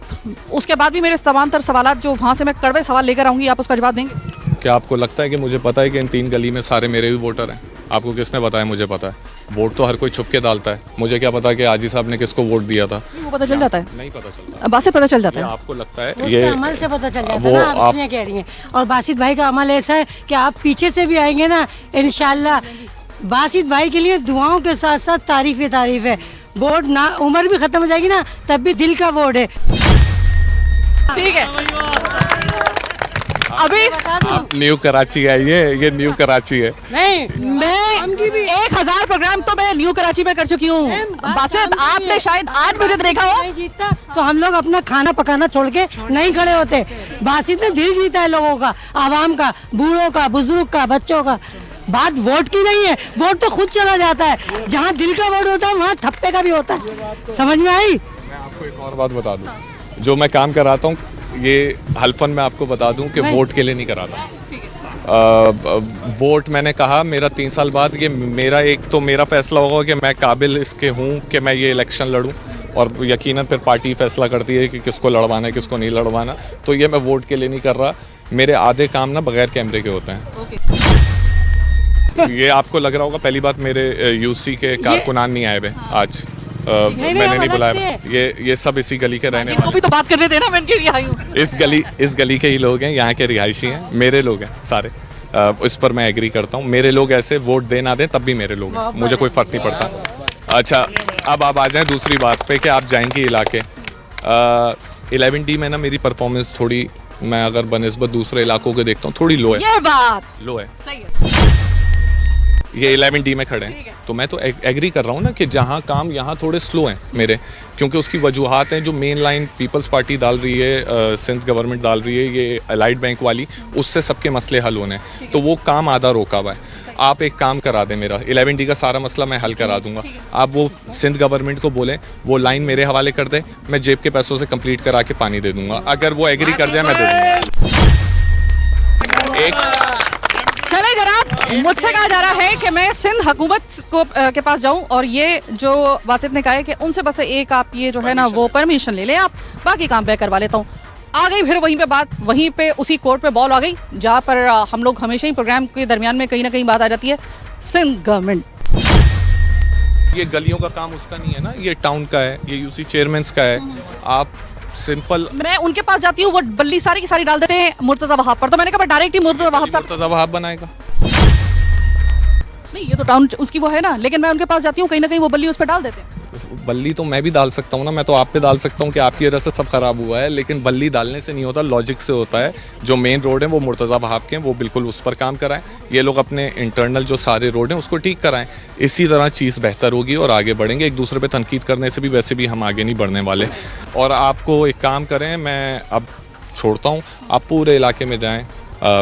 उसके बाद भी मेरे तमाम तर सवाल जो वहाँ से मैं कड़वे सवाल लेकर आऊँगी, आप उसका जवाब देंगे? क्या आपको लगता है कि मुझे पता है कि इन 3 गली में सारे मेरे भी वोटर हैं? आपको किसने बताया? मुझे पता है। वोट तो हर कोई छुप के डालता है, मुझे क्या पता कि हाजी साहब ने किसको वोट दिया था? वो पता चल जाता है? नहीं पता चलता। बासित पता चल जाता है? आपको लगता है ये अमल से पता चल जाता है ना, आप इसलिए कह रही हैं। और बासित भाई का अमल ऐसा है कि आप पीछे से भी आएंगे ना इंशाल्लाह, बासित भाई के लिए दुआओं के साथ साथ तारीफ है। वोट ना उम्र भी खत्म हो जाएगी ना, तब भी दिल का वोट है। ठीक है, अभी न्यू कराची है, ये न्यू कराची है। नहीं, मैं 1000 प्रोग्राम तो मैं न्यू कराची में कर चुकी हूँ। बासित, आपने शायद आज मुझे देखा हो, नहीं जीतता तो हम लोग अपना खाना पकाना छोड़ के नहीं खड़े होते। बासित ने दिल जीता है लोगों का, आवाम का, बूढ़ों का, बुजुर्ग का, बच्चों का। बात वोट की नहीं है, वोट तो खुद चला जाता है। जहाँ दिल का वोट होता है वहाँ थप्पे का भी होता है। समझ में आई? मैं आपको एक और बात बता दूं, जो मैं काम कराता हूँ ये हल्फन मैं आपको बता दूं कि वोट के लिए नहीं कराता। वोट मैंने कहा मेरा 3 साल बाद ये मेरा एक तो मेरा फैसला होगा कि मैं काबिल इसके हूँ कि मैं ये इलेक्शन लड़ूं, और यकीनन फिर पार्टी फैसला करती है कि किसको लड़वाना है किसको नहीं लड़वाना। तो ये मैं वोट के लिए नहीं कर रहा। मेरे आधे काम ना बगैर कैमरे के होते हैं। ये आपको लग रहा होगा, पहली बात मेरे यूसी के कारकुनान नहीं आए हुए आज। मैंने नहीं बुलाया, ये सब इसी गली के रहने वाले। भी तो बात करने देना, मैं इनके लिए आई हूँ। इस गली के ही लोग हैं, यहाँ के रिहायशी हैं, मेरे लोग हैं सारे। इस पर मैं एग्री करता हूँ। मेरे लोग ऐसे वोट दे ना दें तब भी मेरे लोग हैं, मुझे कोई फ़र्क नहीं पड़ता। अच्छा, अब आप आ जाएं दूसरी बात पे कि आप जाएंगे इलाके। 11D में ना मेरी परफॉर्मेंस थोड़ी, मैं अगर बनिस्बत दूसरे इलाकों के देखता हूँ, थोड़ी लो है। ये बात लो है। सही है। ये 11D में खड़े हैं, तो मैं तो एग्री कर रहा हूँ ना कि जहाँ काम यहाँ थोड़े स्लो हैं मेरे, क्योंकि उसकी वजूहात हैं जो मेन लाइन पीपल्स पार्टी डाल रही है, सिंध गवर्नमेंट डाल रही है, ये अलाइड बैंक वाली, उससे सबके मसले हल होने हैं, तो वो काम आधा रोका हुआ है। आप एक काम करा दें, मेरा 11D का सारा मसला मैं हल करा दूंगा। आप वो सिंध गवर्नमेंट को बोलें वो लाइन मेरे हवाले कर दे, मैं जेब के पैसों से कंप्लीट करा के पानी दे दूंगा। अगर वो एग्री कर जाए मैं दे दूंगा। चले जनाब, मुझसे कहा जा रहा है कि मैं सिंध हुकूमत को के पास जाऊं और ये जो वासिफ ने कहा है कि उनसे बस एक आप ये जो है ना वो परमिशन ले लें, आप बाकी काम मैं करवा लेता हूँ। आ गई फिर वहीं पे बात, वहीं पे उसी कोर्ट पे बॉल आ गई जहाँ पर हम लोग हमेशा ही प्रोग्राम के दरमियान में कहीं ना कहीं बात आ जाती है। सिंध गवर्नमेंट, ये गलियों का काम उसका नहीं है ना, ये टाउन का है, ये यूसी चेयरमैन का है। आप सिंपल, मैं उनके पास जाती हूँ, वो बल्ली सारी की सारी डाल देते हैं मुर्तज़ा वहाब पर, तो मैंने कहा डायरेक्ट ही मुर्तज़ा वहाब साहब, मुर्तज़ा वहाब बनाएगा। नहीं ये तो टाउन उसकी वो है ना, लेकिन मैं उनके पास जाती हूँ, कहीं ना कहीं वो बल्ली उस पर डाल देते हैं। बल्ली तो मैं भी डाल सकता हूँ ना, मैं तो आप पे डाल सकता हूँ कि आपकी वजह से सब खराब हुआ है, लेकिन बल्ली डालने से नहीं होता, लॉजिक से होता है। जो मेन रोड है वो मुर्तज़ा वहाब के हैं, वो बिल्कुल उस पर काम कराएं। ये लोग अपने इंटरनल जो सारे रोड हैं उसको ठीक कराएं। इसी तरह चीज़ बेहतर होगी और आगे बढ़ेंगे। एक दूसरे पे तनकीद करने से भी वैसे भी हम आगे नहीं बढ़ने वाले। और आपको एक काम करें, मैं अब छोड़ता हूँ, आप पूरे इलाके में जाएँ,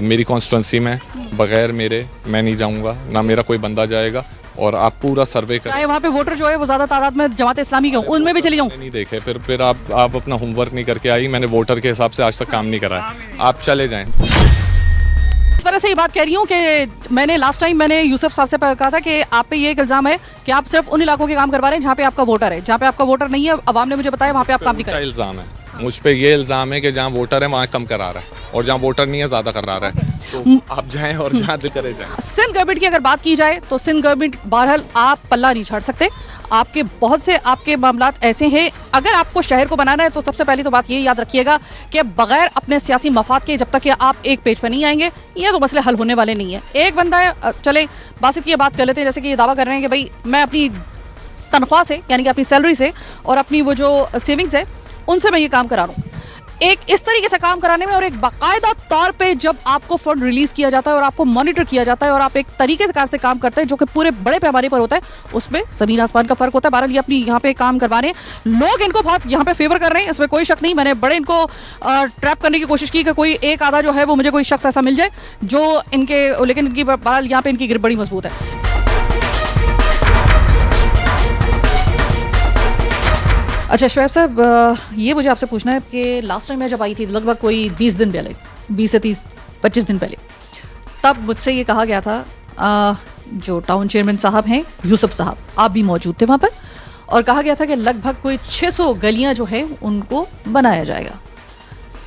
मेरी कॉन्स्टिट्यूंसी में बगैर मेरे मैं नहीं जाऊँगा, ना मेरा कोई बंदा जाएगा, और आप पूरा सर्वे करें। चाहे वहाँ पे वोटर जो है वो ज़्यादा तादाद में जमात इस्लामी के हों, उनमें भी चली जाऊँ। नहीं देखे फिर आप अपना होमवर्क नहीं करके आई। मैंने वोटर के हिसाब से आज तक काम नहीं कराया, आप चले जाएं। इस वजह से ये बात कह रही हूँ कि मैंने लास्ट टाइम मैंने यूसुफ साहब से कहा था कि आप पे ये एक इल्ज़ाम है कि आप सिर्फ उन इलाकों के काम करवा रहे हैं जहाँ पे आपका वोटर है, जहाँ पे आपका वोटर नहीं है अवाम ने मुझे बताया वहाँ पे आप काम नहीं कर रहे। इल्ज़ाम है मुझ पे, ये इल्ज़ाम है कि जहाँ वोटर है वहाँ कम करा रहा है और जहाँ वोटर नहीं है ज़्यादा करा रहा है। तो आप जाएं और जहाँ दिल करे जाएं। सिंध गवर्नमेंट की अगर बात की जाए तो सिंध गवर्नमेंट बहरहाल आप पल्ला नहीं छाड़ सकते। आपके बहुत से आपके मामलात ऐसे हैं, अगर आपको शहर को बनाना है तो सबसे पहली तो बात ये याद रखिएगा कि बगैर अपने सियासी मफाद के जब तक कि आप एक पेज पर नहीं आएंगे ये तो मसले हल होने वाले नहीं है। एक बंदा है, चले बासित की बात कर लेते हैं, जैसे कि ये दावा कर रहे हैं कि भाई मैं अपनी तनख्वाह से यानी कि अपनी सैलरी से और अपनी वो जो सेविंग्स है उनसे मैं ये काम करा रहा हूँ। एक इस तरीके से काम कराने में और एक बाकायदा तौर पे जब आपको फंड रिलीज किया जाता है और आपको मॉनिटर किया जाता है और आप एक तरीके से काम करते हैं जो कि पूरे बड़े पैमाने पर होता है, उसमें ज़मीन आसमान का फर्क होता है। बहरहाल ये अपनी यहाँ पे काम करवा रहे हैं, लोग इनको बहुत यहाँ पे फेवर कर रहे हैं, इसमें कोई शक नहीं। मैंने बड़े इनको ट्रैप करने की कोशिश की कि कोई एक आधा जो है वो मुझे कोई शख्स ऐसा मिल जाए जो इनके, लेकिन इनकी बहरहाल यहाँ पे इनकी गिरफ्त बड़ी मजबूत है। अच्छा शोएब साहब, ये मुझे आपसे पूछना है कि लास्ट टाइम मैं जब आई थी लगभग कोई 20 दिन पहले, 20 से 25 दिन पहले, तब मुझसे ये कहा गया था, जो टाउन चेयरमैन साहब हैं यूसुफ साहब, आप भी मौजूद थे वहाँ पर, और कहा गया था कि लगभग कोई 600 गलियाँ जो हैं उनको बनाया जाएगा।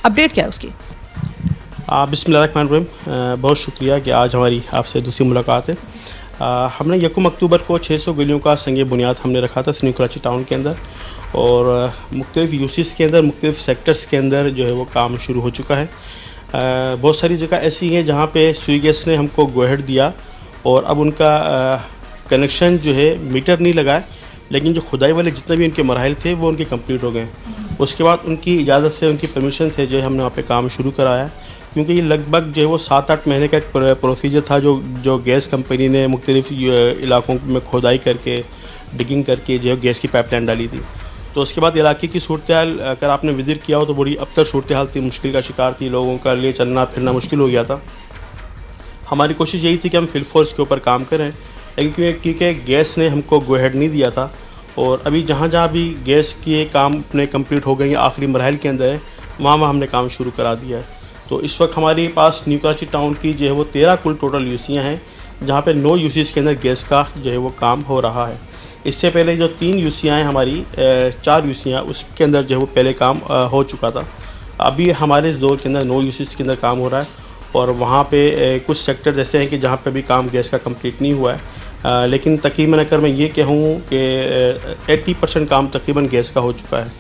अपडेट क्या है उसकी? बिस्मिल्लाहिर्रहमानिर्रहीम, बहुत शुक्रिया कि आज हमारी आपसे दूसरी मुलाकात है। हमने 1 अक्टूबर को 600 गलियों का संग बुनियाद हमने रखा था न्यू कराची टाउन के अंदर, और मुख्तलिफ यूसीस के अंदर मुख्तलिफ सेक्टर्स के अंदर जो है वो काम शुरू हो चुका है। बहुत सारी जगह ऐसी हैं जहाँ पे सुई गैस ने हमको गोहेड दिया और अब उनका कनेक्शन जो है मीटर नहीं लगा है, लेकिन जो खुदाई वाले जितने भी उनके मराहल थे वो उनके कंप्लीट हो गए। उसके बाद उनकी इजाज़त से, उनकी परमिशन से जो है हमने वहाँ पे काम शुरू कराया, क्योंकि ये लगभग जो है वो 7-8 महीने का एक प्रोसीजर था जो गैस कंपनी ने मुख्तलिफ इलाकों में खोदाई करके, डिगिंग करके जो है गैस की पाइपलाइन डाली थी। तो उसके बाद इलाके की सूरत हाल अगर आपने विज़िट किया हो तो बड़ी अबतर सूरत हाल थी, मुश्किल का शिकार थी, लोगों का लिए चलना फिरना मुश्किल हो गया था। हमारी कोशिश यही थी कि हम फिल फोर्स के ऊपर काम करें, लेकिन क्योंकि गैस ने हमको गो हेड नहीं दिया था, और अभी जहाँ जहाँ भी गैस के काम अपने कंप्लीट हो गए हैं, आखिरी मरहल के अंदर है, वहाँ हमने काम शुरू करा दिया है। तो इस वक्त हमारे पास न्यू कराची टाउन की जो है वो 13 कुल टोटल यूसियाँ हैं, जहाँ पे 9 यूसीस के अंदर गैस का जो है वो काम हो रहा है। इससे पहले जो 3 यूसियाँ हैं हमारी, 4 यूसियाँ, उसके अंदर जो है वो पहले काम हो चुका था। अभी हमारे इस दौर के अंदर 9 यूसीस के अंदर काम हो रहा है, और वहाँ पे कुछ सेक्टर ऐसे हैं कि जहाँ पे भी काम गैस का कंप्लीट नहीं हुआ है, लेकिन तकरीबन अगर मैं ये कहूँ कि 80% काम तकरीबन गैस का हो चुका है।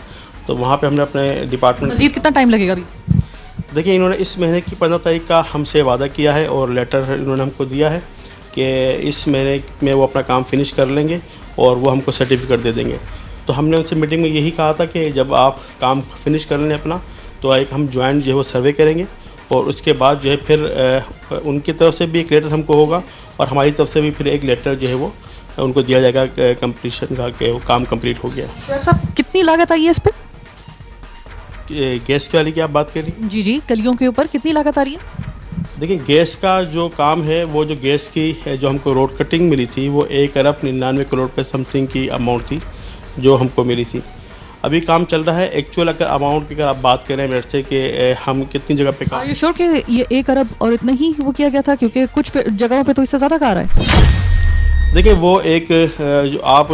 तो वहाँ पे हमने अपने डिपार्टमेंट, मज़ीद कितना टाइम लगेगा अभी? देखिए, इन्होंने इस महीने की 15 तारीख का हमसे वादा किया है और लेटर इन्होंने हमको दिया है कि इस महीने में वो अपना काम फिनिश कर लेंगे और वो हमको सर्टिफिकेट दे देंगे। तो हमने उनसे मीटिंग में यही कहा था कि जब आप काम फिनिश कर लें अपना, तो एक हम ज्वाइंट जो है वो सर्वे करेंगे, और उसके बाद जो है फिर उनकी तरफ से भी एक लेटर हमको होगा और हमारी तरफ से भी फिर एक लेटर जो है वो उनको दिया जाएगा कंप्लीशन का कि वो काम कंप्लीट हो गया। शोएब साहब कितनी लागत आई है इस पे? गैस के वाली की आप बात कर रही? जी जी, गलियों के ऊपर कितनी लागत आ रही है? देखिए गैस का जो काम है वो जो गैस की जो हमको रोड कटिंग मिली थी वो 1 अरब 99 करोड़ पे समथिंग की अमाउंट थी जो हमको मिली थी। अभी काम चल रहा है। एक्चुअल अगर अमाउंट की अगर आप बात करें मेरे से कि हम कितनी जगह पे आर यू श्योर कि ये 1 अरब और इतना ही वो किया गया था? क्योंकि कुछ जगहों पे तो इससे ज़्यादा का आ रहा है। देखिए वो एक जो आप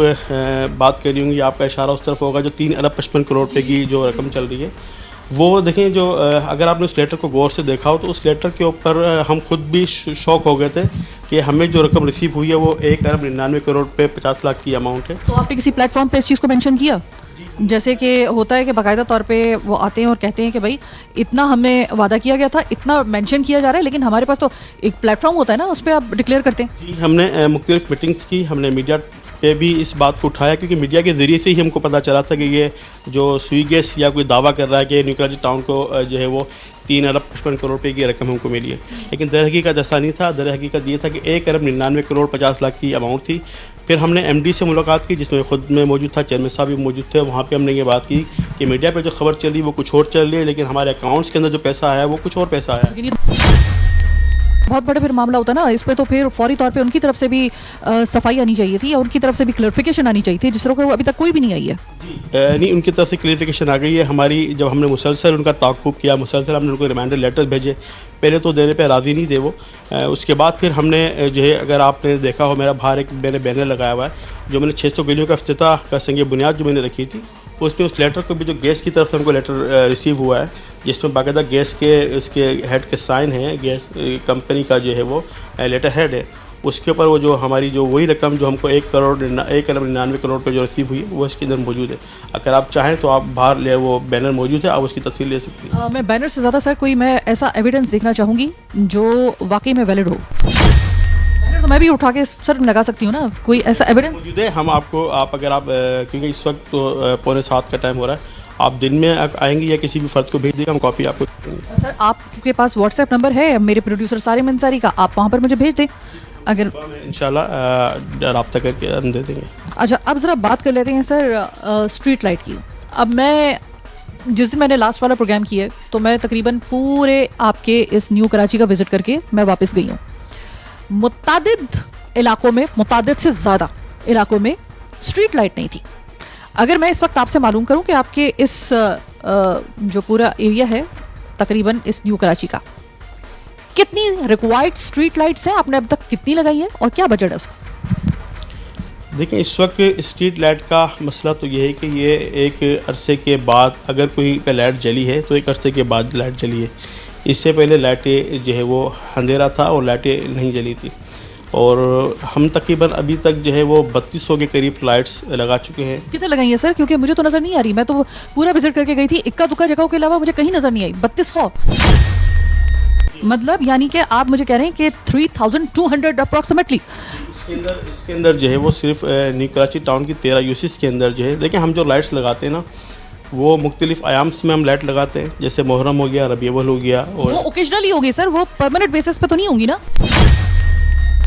बात कर रही होंगी, आपका इशारा उस तरफ होगा जो 3 अरब 55 करोड़ रुपए की जो रकम चल रही है वो देखें। जो अगर आपने उस लेटर को गौर से देखा हो तो उस लेटर के ऊपर हम खुद भी शौक हो गए थे कि हमें जो रकम रिसीव हुई है वो 1 अरब 99 करोड़ पे 50 लाख की अमाउंट है। तो आपने किसी प्लेटफॉर्म पे इस चीज़ को मेंशन किया? जैसे कि होता है कि बाकायदा तौर पे वो आते हैं और कहते हैं कि भाई इतना हमें वादा किया गया था, इतना मेंशन किया जा रहा है, लेकिन हमारे पास तो एक प्लेटफॉर्म होता है ना, उस पर आप डिक्लेयर करते हैं। जी हमने मुख्तलिफ मीटिंग्स की, हमने मीडिया पे भी इस बात को उठाया क्योंकि मीडिया के ज़रिए से ही हमको पता चला था कि ये जो सुई गैस या कोई दावा कर रहा है कि न्यू कराची टाउन को जो है वो 3 अरब 55 करोड़ रुपए की रकम हमको मिली है, लेकिन दर हकीकत ऐसा नहीं था। दर हकीकत ये था कि 1 अरब 99 करोड़ 50 लाख की अमाउंट थी। फिर हमने एमडी से मुलाकात की जिसमें खुद में मौजूद था, चेयरमैन साहब भी मौजूद थे। वहाँ पे हमने ये बात की कि मीडिया पे जो खबर चली वो कुछ और चल रही है, लेकिन हमारे अकाउंट्स के अंदर जो पैसा आया वो कुछ और पैसा आया। लेकिन बहुत बड़ा फिर मामला होता है ना इस पे, तो फिर फौरी तौर पे उनकी तरफ से भी सफाई आनी चाहिए थी और उनकी तरफ से भी क्लैरिफिकेशन आनी चाहिए थी, जिस तरह को अभी तक कोई भी नहीं आई है। नहीं उनकी तरफ से क्लियरिफिकेशन आ गई है। हमारी जब हमने मुसलसल उनका ताक़ुब किया, मुसलसल हमने उनको रिमाइंडर लेटर्स भेजे, पहले तो देने पे राज़ी नहीं थे वो। उसके बाद फिर हमने जो है अगर आपने देखा हो मेरा बाहर एक मैंने बैनर लगाया हुआ है जो मैंने 600 गलियों का इफ्तिताह का संग बुनियाद जो मैंने रखी थी, उसमें उस लेटर को भी जो गैस की तरफ से हमको लेटर रिसीव हुआ है जिसमें बाकायदा गैस के उसके हेड के साइन हैं, गैस कंपनी का जो है वो लेटर हेड है, उसके ऊपर वो जो हमारी जो वही रकम जो हमको 1 अरब 99 करोड़ पे जो रिसीव हुई है वो इसके अंदर मौजूद है। अगर आप चाहें तो आप बाहर ले वो बैनर मौजूद है, आप उसकी तस्वीर ले सकती हैं। मैं बैनर से ज़्यादा सर कोई मैं ऐसा एविडेंस देखना चाहूँगी जो वाकई में वैलिड हो। बैनर तो मैं भी उठा के सर लगा सकती हूँ ना, कोई ऐसा एविडेंस मौजूद है। हम आपको आप अगर आप क्योंकि इस वक्त तो 6:45 का टाइम हो रहा है, आप दिन में आएंगे या किसी भी फर्द को भेज देगा, हम कॉपी आपको देंगे। सर आपके पास व्हाट्सएप नंबर है मेरे प्रोड्यूसर सारिम अंसारी का, आप वहाँ पर मुझे भेज दें अगर इंशाल्लाह रब्ता करके हम दे देंगे। अच्छा अब ज़रा बात कर लेते हैं सर स्ट्रीट लाइट की। अब मैं जिस दिन मैंने लास्ट वाला प्रोग्राम किया तो मैं तकरीबन पूरे आपके इस न्यू कराची का विज़िट करके मैं वापस गई हूँ। मुतादिद इलाकों में, मुतादिद से ज़्यादा इलाकों में स्ट्रीट लाइट नहीं थी। अगर मैं इस वक्त आपसे मालूम करूं कि आपके इस जो पूरा एरिया है तकरीबन इस न्यू कराची का कितनी रिक्वायर्ड स्ट्रीट लाइट्स हैं, आपने अब तक कितनी लगाई है और क्या बजट है उसका? देखिए इस वक्त स्ट्रीट लाइट का मसला तो ये है कि ये एक अरसे के बाद अगर कोई पे लाइट जली है तो एक अरसे के बाद लाइट जली है। इससे पहले लाइटें जो है वो अंधेरा था और लाइटें नहीं जली थी और हम तकरीबन अभी तक जो है वो 3200 के करीब लाइट्स लगा चुके हैं। कितने लगाई है सर? क्योंकि मुझे तो नज़र नहीं आ रही, मैं तो पूरा विजिट करके गई थी, इक्का दुक्का जगहों के अलावा मुझे कहीं नज़र नहीं आई। 3200 मतलब यानी कि आप मुझे कह रहे हैं कि 3200 अप्रॉक्सीमेटली। इसके अंदर जो है वो सिर्फ न्यू कराची टाउन की 13 यूसिस के अंदर जो है, देखिए हम जो लाइट्स लगाते हैं ना वो मुख्तलिफ आयाम्स में हम लाइट लगाते हैं, जैसे मुहर्रम हो गया, रबी अव्वल हो गया, और वो ओकेजनली होगी सर, वो परमानेंट बेसिस पे तो नहीं होंगी ना?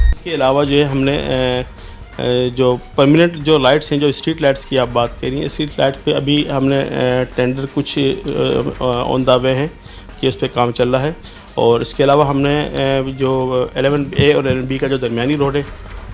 इसके अलावा जो है हमने जो परमानेंट जो लाइट्स हैं, जो स्ट्रीट लाइट्स की आप बात कर रही हैं, स्ट्रीट लाइट्स पे अभी हमने टेंडर कुछ ऑन द वे हैं कि उस पर काम चल रहा है। और इसके अलावा हमने जो 11A और 11B का जो दरमियानी रोड है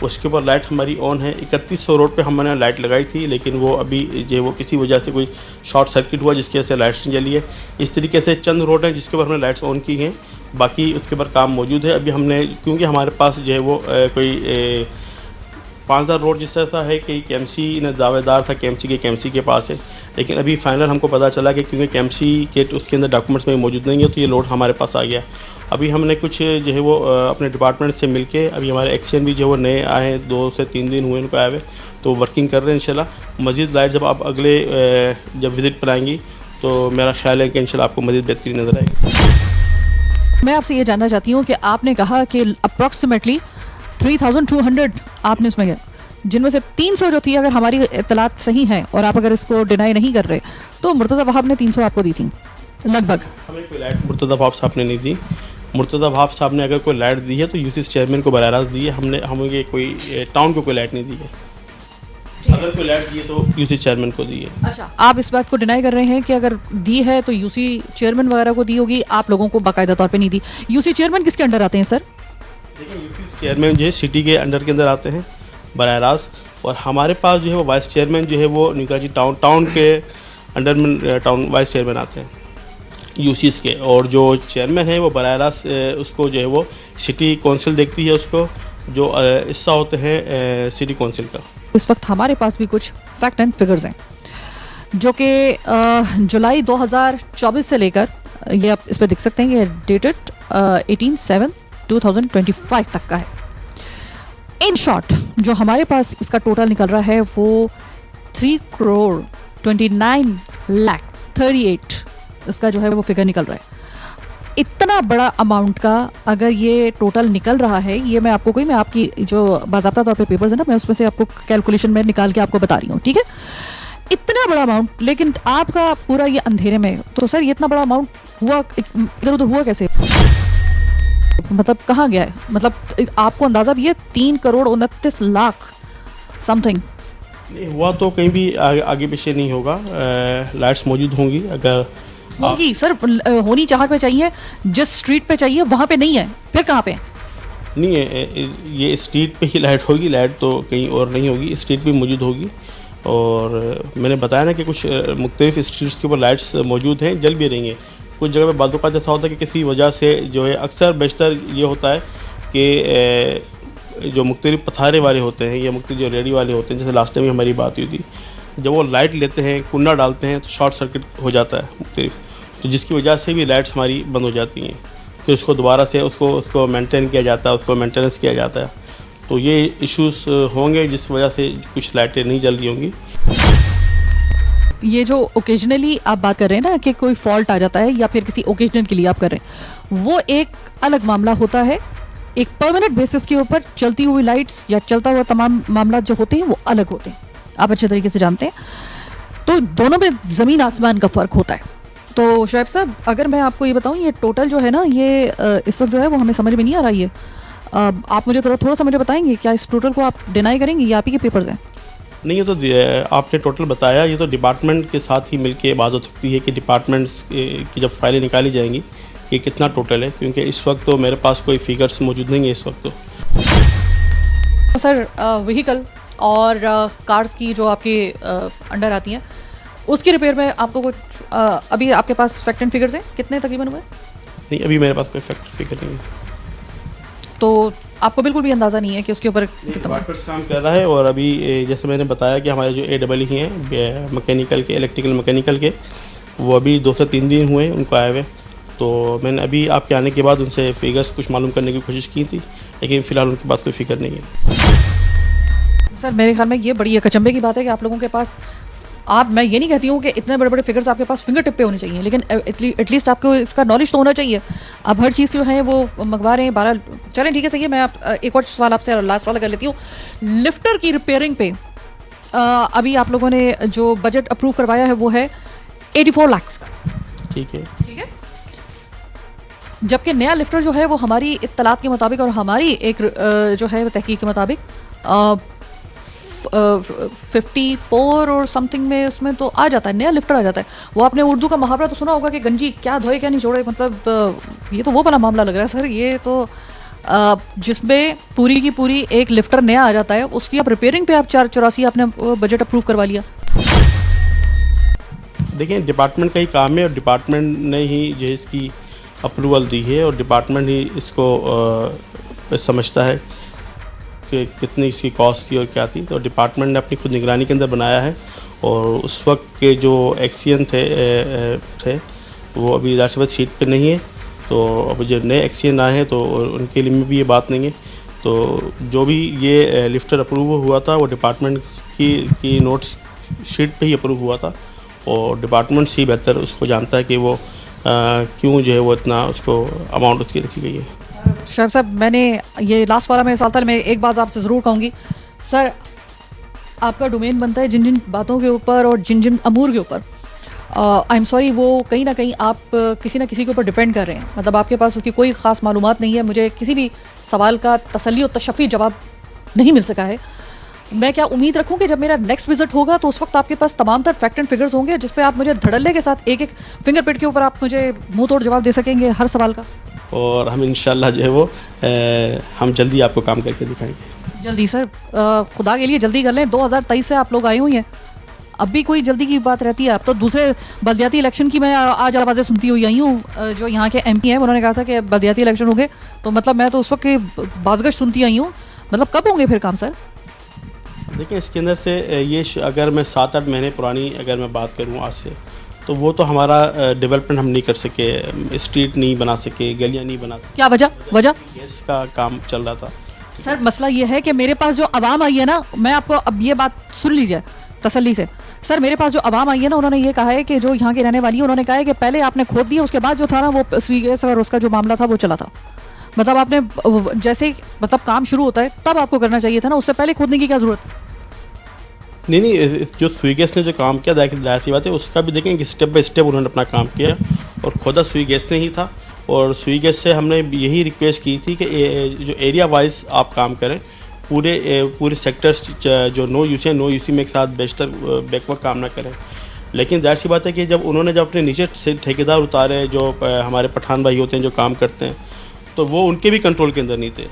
उसके ऊपर लाइट हमारी ऑन है। 3100 रोड पे हमने लाइट लगाई थी, लेकिन वो अभी जो वो किसी वजह से कोई शॉर्ट सर्किट हुआ जिसकी वजह से लाइट्स नहीं जली है। इस तरीके से चंद रोड हैं जिसके ऊपर हमने लाइट्स ऑन की हैं, बाकी उसके ऊपर काम मौजूद है। अभी हमने क्योंकि हमारे पास जो है वो कोई 5000 रोड जिस तरह है कि KMC ने दावेदार था KMC के पास है, लेकिन अभी फाइनल हमको पता चला कि क्योंकि KMC के उसके अंदर डॉक्यूमेंट्स में मौजूद नहीं है तो ये लोड हमारे पास आ गया। अभी हमने कुछ जो है वो अपने डिपार्टमेंट से मिलके अभी हमारे एक्सचेंज भी जो वो नए आए हैं, 2 से 3 दिन हुए उनको आए हुए, तो वर्किंग कर रहे हैं। इंशाल्लाह मज़ीद लाइट जब आप अगले जब विज़िट पर आएंगी तो मेरा ख्याल है कि इंशाल्लाह आपको मज़ीद बेहतरी नज़र आएगी। मैं आपसे ये जानना चाहती हूँ कि आपने कहा कि अप्रॉक्सीमेटली 3200 आपने उसमें गया, जिनमें से 300 जो थी, अगर हमारी इत्तलात सही हैं और आप अगर इसको डिनाई नहीं कर रहे तो मुर्तज़ा वहाब ने 300 आपको दी थी लगभग। हमें कोई लाइट मुर्तज़ा वहाब साहब ने नहीं दी, मुर्तज़ा भाप साहब ने अगर कोई लाइट दी है तो यूसीसी चेयरमैन को बराह रास्त दी है, हमें कोई टाउन को कोई लाइट नहीं दी है। अगर कोई लाइट दी है तो यूसी चेयरमैन को दी है। अच्छा, आप इस बात को डिनाई कर रहे हैं कि अगर दी है तो यूसी चेयरमैन वगैरह को दी होगी, आप लोगों को बाकायदा तौर पे नहीं दी। यूसी चेयरमैन किसके अंडर आते हैं सर? देखिए, यूसी चेयरमैन जो है सिटी के अंडर के अंदर आते हैं बराह रास्त, और हमारे पास जो है वो वाइस चेयरमैन जो है वो न्यू टाउन के अंडर में टाउन वाइस चेयरमैन आते हैं यूसीस के, और जो चेयरमैन है वो बराह रास्त उसको जो है वो सिटी कौंसिल देखती है, उसको जो हिस्सा होते हैं सिटी कौंसिल का। इस वक्त हमारे पास भी कुछ फैक्ट एंड फिगर्स हैं जो कि जुलाई 2024 से लेकर, ये आप इस पर देख सकते हैं, ये डेटेड 18/7/2025 तक का है। इन शॉर्ट जो हमारे पास इसका टोटल निकल रहा है वो 3,29,38,000 इसका जो है वो फिगर निकल रहा है। इतना बड़ा अमाउंट का अगर ये टोटल निकल रहा है, ये मैं आपकी जो बाज़ाब्ता तौर पे पेपर्स है ना, मैं उसमें से आपको कैलकुलेशन में निकाल के आपको बता रही हूँ, ठीक है। इतना बड़ा अमाउंट, लेकिन आपका पूरा ये अंधेरे में, तो सर ये इतना बड़ा अमाउंट हुआ इधर उधर हुआ कैसे? मतलब कहाँ गया है? मतलब आपको अंदाज़ा भी है 3,29,00,000 समथिंग नहीं हुआ तो कहीं भी आगे पीछे नहीं होगा, लाइट्स मौजूद होंगी। अगर होगी सर, होनी जहाँ पे चाहिए, जिस स्ट्रीट पे चाहिए वहाँ पे नहीं है, फिर कहाँ पे है? नहीं है, ये स्ट्रीट पे ही लाइट होगी, लाइट तो कहीं और नहीं होगी, स्ट्रीट पे मौजूद होगी। और मैंने बताया ना कि कुछ मुख्तलिफ स्ट्रीट्स के ऊपर लाइट्स मौजूद हैं, जल भी रही हैं। कुछ जगह पे बातों का जैसा होता है कि किसी वजह से जो है, अक्सर बेशतर ये होता है कि जो मुख्तलिफ पथारे वाले होते हैं या मुख्तलिफ जो रेडी वाले होते हैं, जैसे लास्ट टाइम में हमारी बात हुई थी, जब वो लाइट लेते हैं, कुंडा डालते हैं तो शॉर्ट सर्किट हो जाता है मुख्तलिफ, तो जिसकी वजह से भी लाइट्स हमारी बंद हो जाती हैं। फिर उसको दोबारा से उसको मेंटेन किया जाता है, उसको मेंटेनेंस किया जाता है, तो ये इश्यूज होंगे जिस वजह से कुछ लाइटें नहीं जल रही होंगी। ये जो ओकेजनली आप बात कर रहे हैं ना कि कोई फॉल्ट आ जाता है या फिर किसी ओकेजनल के लिए आप कर रहे हैं, वो एक अलग मामला होता है। एक परमानेंट बेसिस के ऊपर चलती हुई लाइट्स या चलता हुआ तमाम मामला जो होते हैं वो अलग होते हैं, आप अच्छे तरीके से जानते हैं। तो दोनों में ज़मीन आसमान का फ़र्क होता है। तो शुएब साहब, अगर मैं आपको ये बताऊं, ये टोटल जो है ना, ये इस वक्त जो है वो हमें समझ में नहीं आ रही है। आप मुझे थोड़ा सा मुझे बताएंगे, क्या इस टोटल को आप डिनाई करेंगे या आप ही के पेपर्स हैं? नहीं, ये तो आपने टोटल बताया, ये तो डिपार्टमेंट के साथ ही मिलके बात हो सकती है कि डिपार्टमेंट्स की जब फाइलें निकाली जाएंगी कि कितना टोटल है, क्योंकि इस वक्त तो मेरे पास कोई फिगर्स मौजूद नहीं है इस वक्त। तो सर व्हीकल और कार्स की जो आपके अंडर आती हैं, उसकी रिपेयर में आपको कुछ अभी आपके पास फैक्ट एंड फिगर्स हैं, कितने तकरीबन हुए? नहीं, अभी मेरे पास कोई फैक्ट फिगर नहीं है। तो आपको बिल्कुल भी अंदाज़ा नहीं है कि उसके ऊपर कितना काम कर रहा है। और अभी जैसे मैंने बताया कि हमारे जो AEE हैं मैकेनिकल के, इलेक्ट्रिकल मैकेनिकल के, वो अभी 2 से 3 दिन हुए हैं उनको आए हुए। तो मैंने अभी आपके आने के बाद उनसे फिगर्स कुछ मालूम करने की कोशिश की थी, लेकिन फ़िलहाल उनके पास कोई फिगर नहीं है। सर मेरे ख्याल में ये बड़ी अचंभे की बात है कि आप लोगों के पास, मैं ये नहीं कहती हूँ कि इतने बड़े बड़े फिगर्स आपके पास फिंगर टिप पे होने चाहिए, लेकिन एटलीस्ट आपको इसका नॉलेज तो होना चाहिए। आप हर चीज़ जो है वो मंगवा रहे हैं 12। चलें ठीक है, सही है। मैं एक और सवाल आपसे लास्ट वाला कर लेती हूँ। लिफ्टर की रिपेयरिंग पे अभी आप लोगों ने जो बजट अप्रूव करवाया है वो है 84 लाख का, ठीक है। जबकि नया लिफ्टर जो है वो हमारी इत्तलात के मुताबिक और हमारी एक जो है तहकीक के मुताबिक 54 और समथिंग में उसमें तो आ जाता है, नया लिफ्टर आ जाता है। वो आपने उर्दू का मुहावरा तो सुना होगा कि गंजी क्या धोए क्या नहीं छोड़े, मतलब ये तो वो वाला मामला लग रहा है सर। ये तो जिसमें पूरी की पूरी एक लिफ्टर नया आ जाता है, उसकी आप रिपेयरिंग पे आप 484 आपने बजट अप्रूव करवा लिया। देखिए, डिपार्टमेंट का ही काम है और डिपार्टमेंट ने ही जो है इसकी अप्रूवल दी है और डिपार्टमेंट ही इसको समझता है कि कितनी इसकी कॉस्ट थी और क्या थी। तो डिपार्टमेंट ने अपनी खुद निगरानी के अंदर बनाया है और उस वक्त के जो एक्सियन थे वो अभी ज़ाहिर सीट पे नहीं है। तो अब जो नए एक्सियन आए हैं तो उनके लिए भी ये बात नहीं है। तो जो भी ये लिफ्टर अप्रूव हुआ था वो डिपार्टमेंट की नोट्स शीट पे ही अप्रूव हुआ था और डिपार्टमेंट ही बेहतर उसको जानता है कि वो क्यों जो है वो इतना उसको अमाउंट उसकी रखी गई है। शुएब साहब, मैंने ये लास्ट वाला मेरे साल तक मैं एक बात आपसे ज़रूर कहूँगी सर, आपका डोमेन बनता है जिन जिन बातों के ऊपर और जिन जिन अमूर के ऊपर आई एम सॉरी, वो कहीं ना कहीं आप किसी ना किसी के ऊपर डिपेंड कर रहे हैं, मतलब आपके पास उसकी कोई ख़ास मालूमात नहीं है। मुझे किसी भी सवाल का तसल्ली और तशफ़ी जवाब नहीं मिल सका है। मैं क्या उम्मीद रखूं कि जब मेरा नेक्स्ट विजिट होगा तो उस वक्त आपके पास तमाम तर फैक्ट एंड फिगर्स होंगे जिस पे आप मुझे धड़ल्ले के साथ एक एक फिंगरप्रिंट के ऊपर आप मुझे मुंह तोड़ जवाब दे सकेंगे हर सवाल का। और हम इंशाल्लाह जो है वो हम जल्दी आपको काम करके दिखाएंगे। जल्दी सर, खुदा के लिए जल्दी कर लें। 2023 से आप लोग आए हुए हैं, अब भी कोई जल्दी की बात रहती है? अब तो दूसरे बल्दियाती इलेक्शन की मैं आज आवाज़ें सुनती हुई आई हूँ। जो यहाँ के MP हैं उन्होंने कहा था कि बल्दियाती इलेक्शन होंगे, तो मतलब मैं तो उस वक्त की बाज़गश सुनती आई हूँ। मतलब कब होंगे फिर काम सर? देखिए, इसके अंदर से ये अगर मैं 7-8 महीने पुरानी अगर मैं बात करूँ आज से, तो वो तो हमारा डेवलपमेंट हम नहीं कर सके, स्ट्रीट नहीं बना सके, गलियाँ नहीं बना सके। क्या वजह? गैस का काम चल रहा था। सर मसला ये है कि मेरे पास जो आवाम आई है ना, मैं आपको अब ये बात सुन लीजिए तसल्ली से। सर मेरे पास जो आवाम आई है ना, उन्होंने ये कहा है कि जो यहाँ की रहने वाली है, उन्होंने कहा है कि पहले आपने खोद दिया, उसके बाद जो था ना वो स्वी गैस और उसका जो मामला था वो चला था। मतलब आपने जैसे ही मतलब काम शुरू होता है तब आपको करना चाहिए था ना, उससे पहले खोदने की क्या ज़रूरत? नहीं, जो सुई गैस ने जो काम किया, जाहिर सी बात है उसका भी देखें कि स्टेप बाय स्टेप उन्होंने अपना काम किया और खुदा सुई गैस ने ही था। और सुई गैस से हमने यही रिक्वेस्ट की थी कि जो एरिया वाइज आप काम करें, पूरे सेक्टर्स जो नो यूसी में एक साथ बेशतर बैकवर्ड काम ना करें। लेकिन जाहिर सी बात है कि जब अपने नीचे से ठेकेदार उतारे, जो हमारे पठान भाई होते हैं जो काम करते हैं, तो वो उनके भी कंट्रोल के अंदर नहीं थे।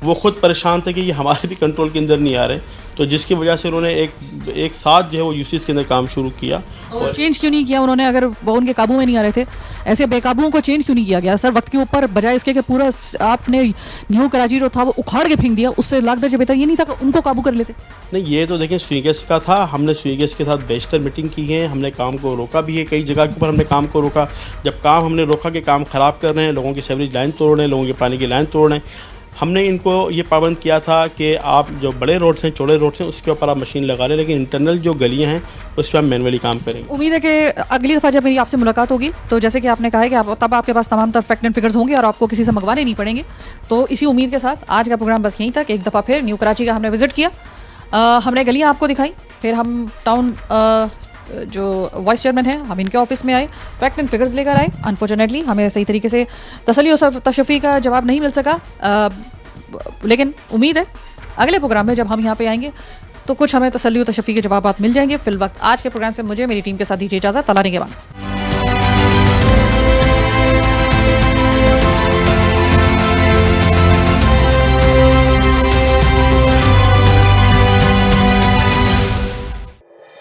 वो खुद परेशान थे कि ये हमारे भी कंट्रोल के अंदर नहीं आ रहे, तो जिसकी वजह से उन्होंने एक साथ जो है वो यूसीज के अंदर काम शुरू किया। और चेंज क्यों नहीं किया उन्होंने? अगर वो उनके काबू में नहीं आ रहे थे, ऐसे बेकाबुओं को चेंज क्यों नहीं किया गया सर वक्त के ऊपर, बजाय इसके कि पूरा आपने न्यू कराची जो था वो उखाड़ के फेंक दिया? उससे लाख दर्जे बेहतर ये नहीं था कि उनको काबू कर लेते? नहीं, ये तो देखें सुई गैस का था। हमने सुई गैस के साथ बेशतर मीटिंग की है, हमने काम को रोका भी है, कई जगह के ऊपर हमने काम को रोका। जब काम हमने रोका कि काम ख़राब कर रहे हैं, लोगों की सीवरेज लाइन तोड़ रहे हैं, लोगों के पानी की लाइन तोड़ रहे हैं, हमने इनको ये पाबंद किया था कि आप जो बड़े रोड्स हैं, चौड़े रोड्स हैं, उसके ऊपर आप मशीन लगा लें, लेकिन इंटरनल जो गलियां हैं उस पर आप मैनुअली काम करेंगे। उम्मीद है कि अगली दफ़ा जब मेरी आपसे मुलाकात होगी तो जैसे कि आपने कहा है कि तब आपके पास तमाम फैक्ट एंड फिगर्स होंगे और आपको किसी से मंगवाने नहीं पड़ेंगे। तो इसी उम्मीद के साथ आज का प्रोग्राम बस यहीं तक। एक दफ़ा फिर न्यू कराची का हमने विजिट किया, हमने गलियाँ आपको दिखाई, फिर हम टाउन जो वाइस चेयरमैन हैं हम इनके ऑफिस में आए, फैक्ट एंड फिगर्स लेकर आए। अनफॉर्चुनेटली हमें सही तरीके से तसल्ली और तशफ़ी का जवाब नहीं मिल सका, लेकिन उम्मीद है अगले प्रोग्राम में जब हम यहाँ पे आएंगे तो कुछ हमें तसल्ली और तशफ़ी के जवाब मिल जाएंगे। फिल वक्त आज के प्रोग्राम से मुझे मेरी टीम के साथ दीजिए इजाज़त। तला निगहबान।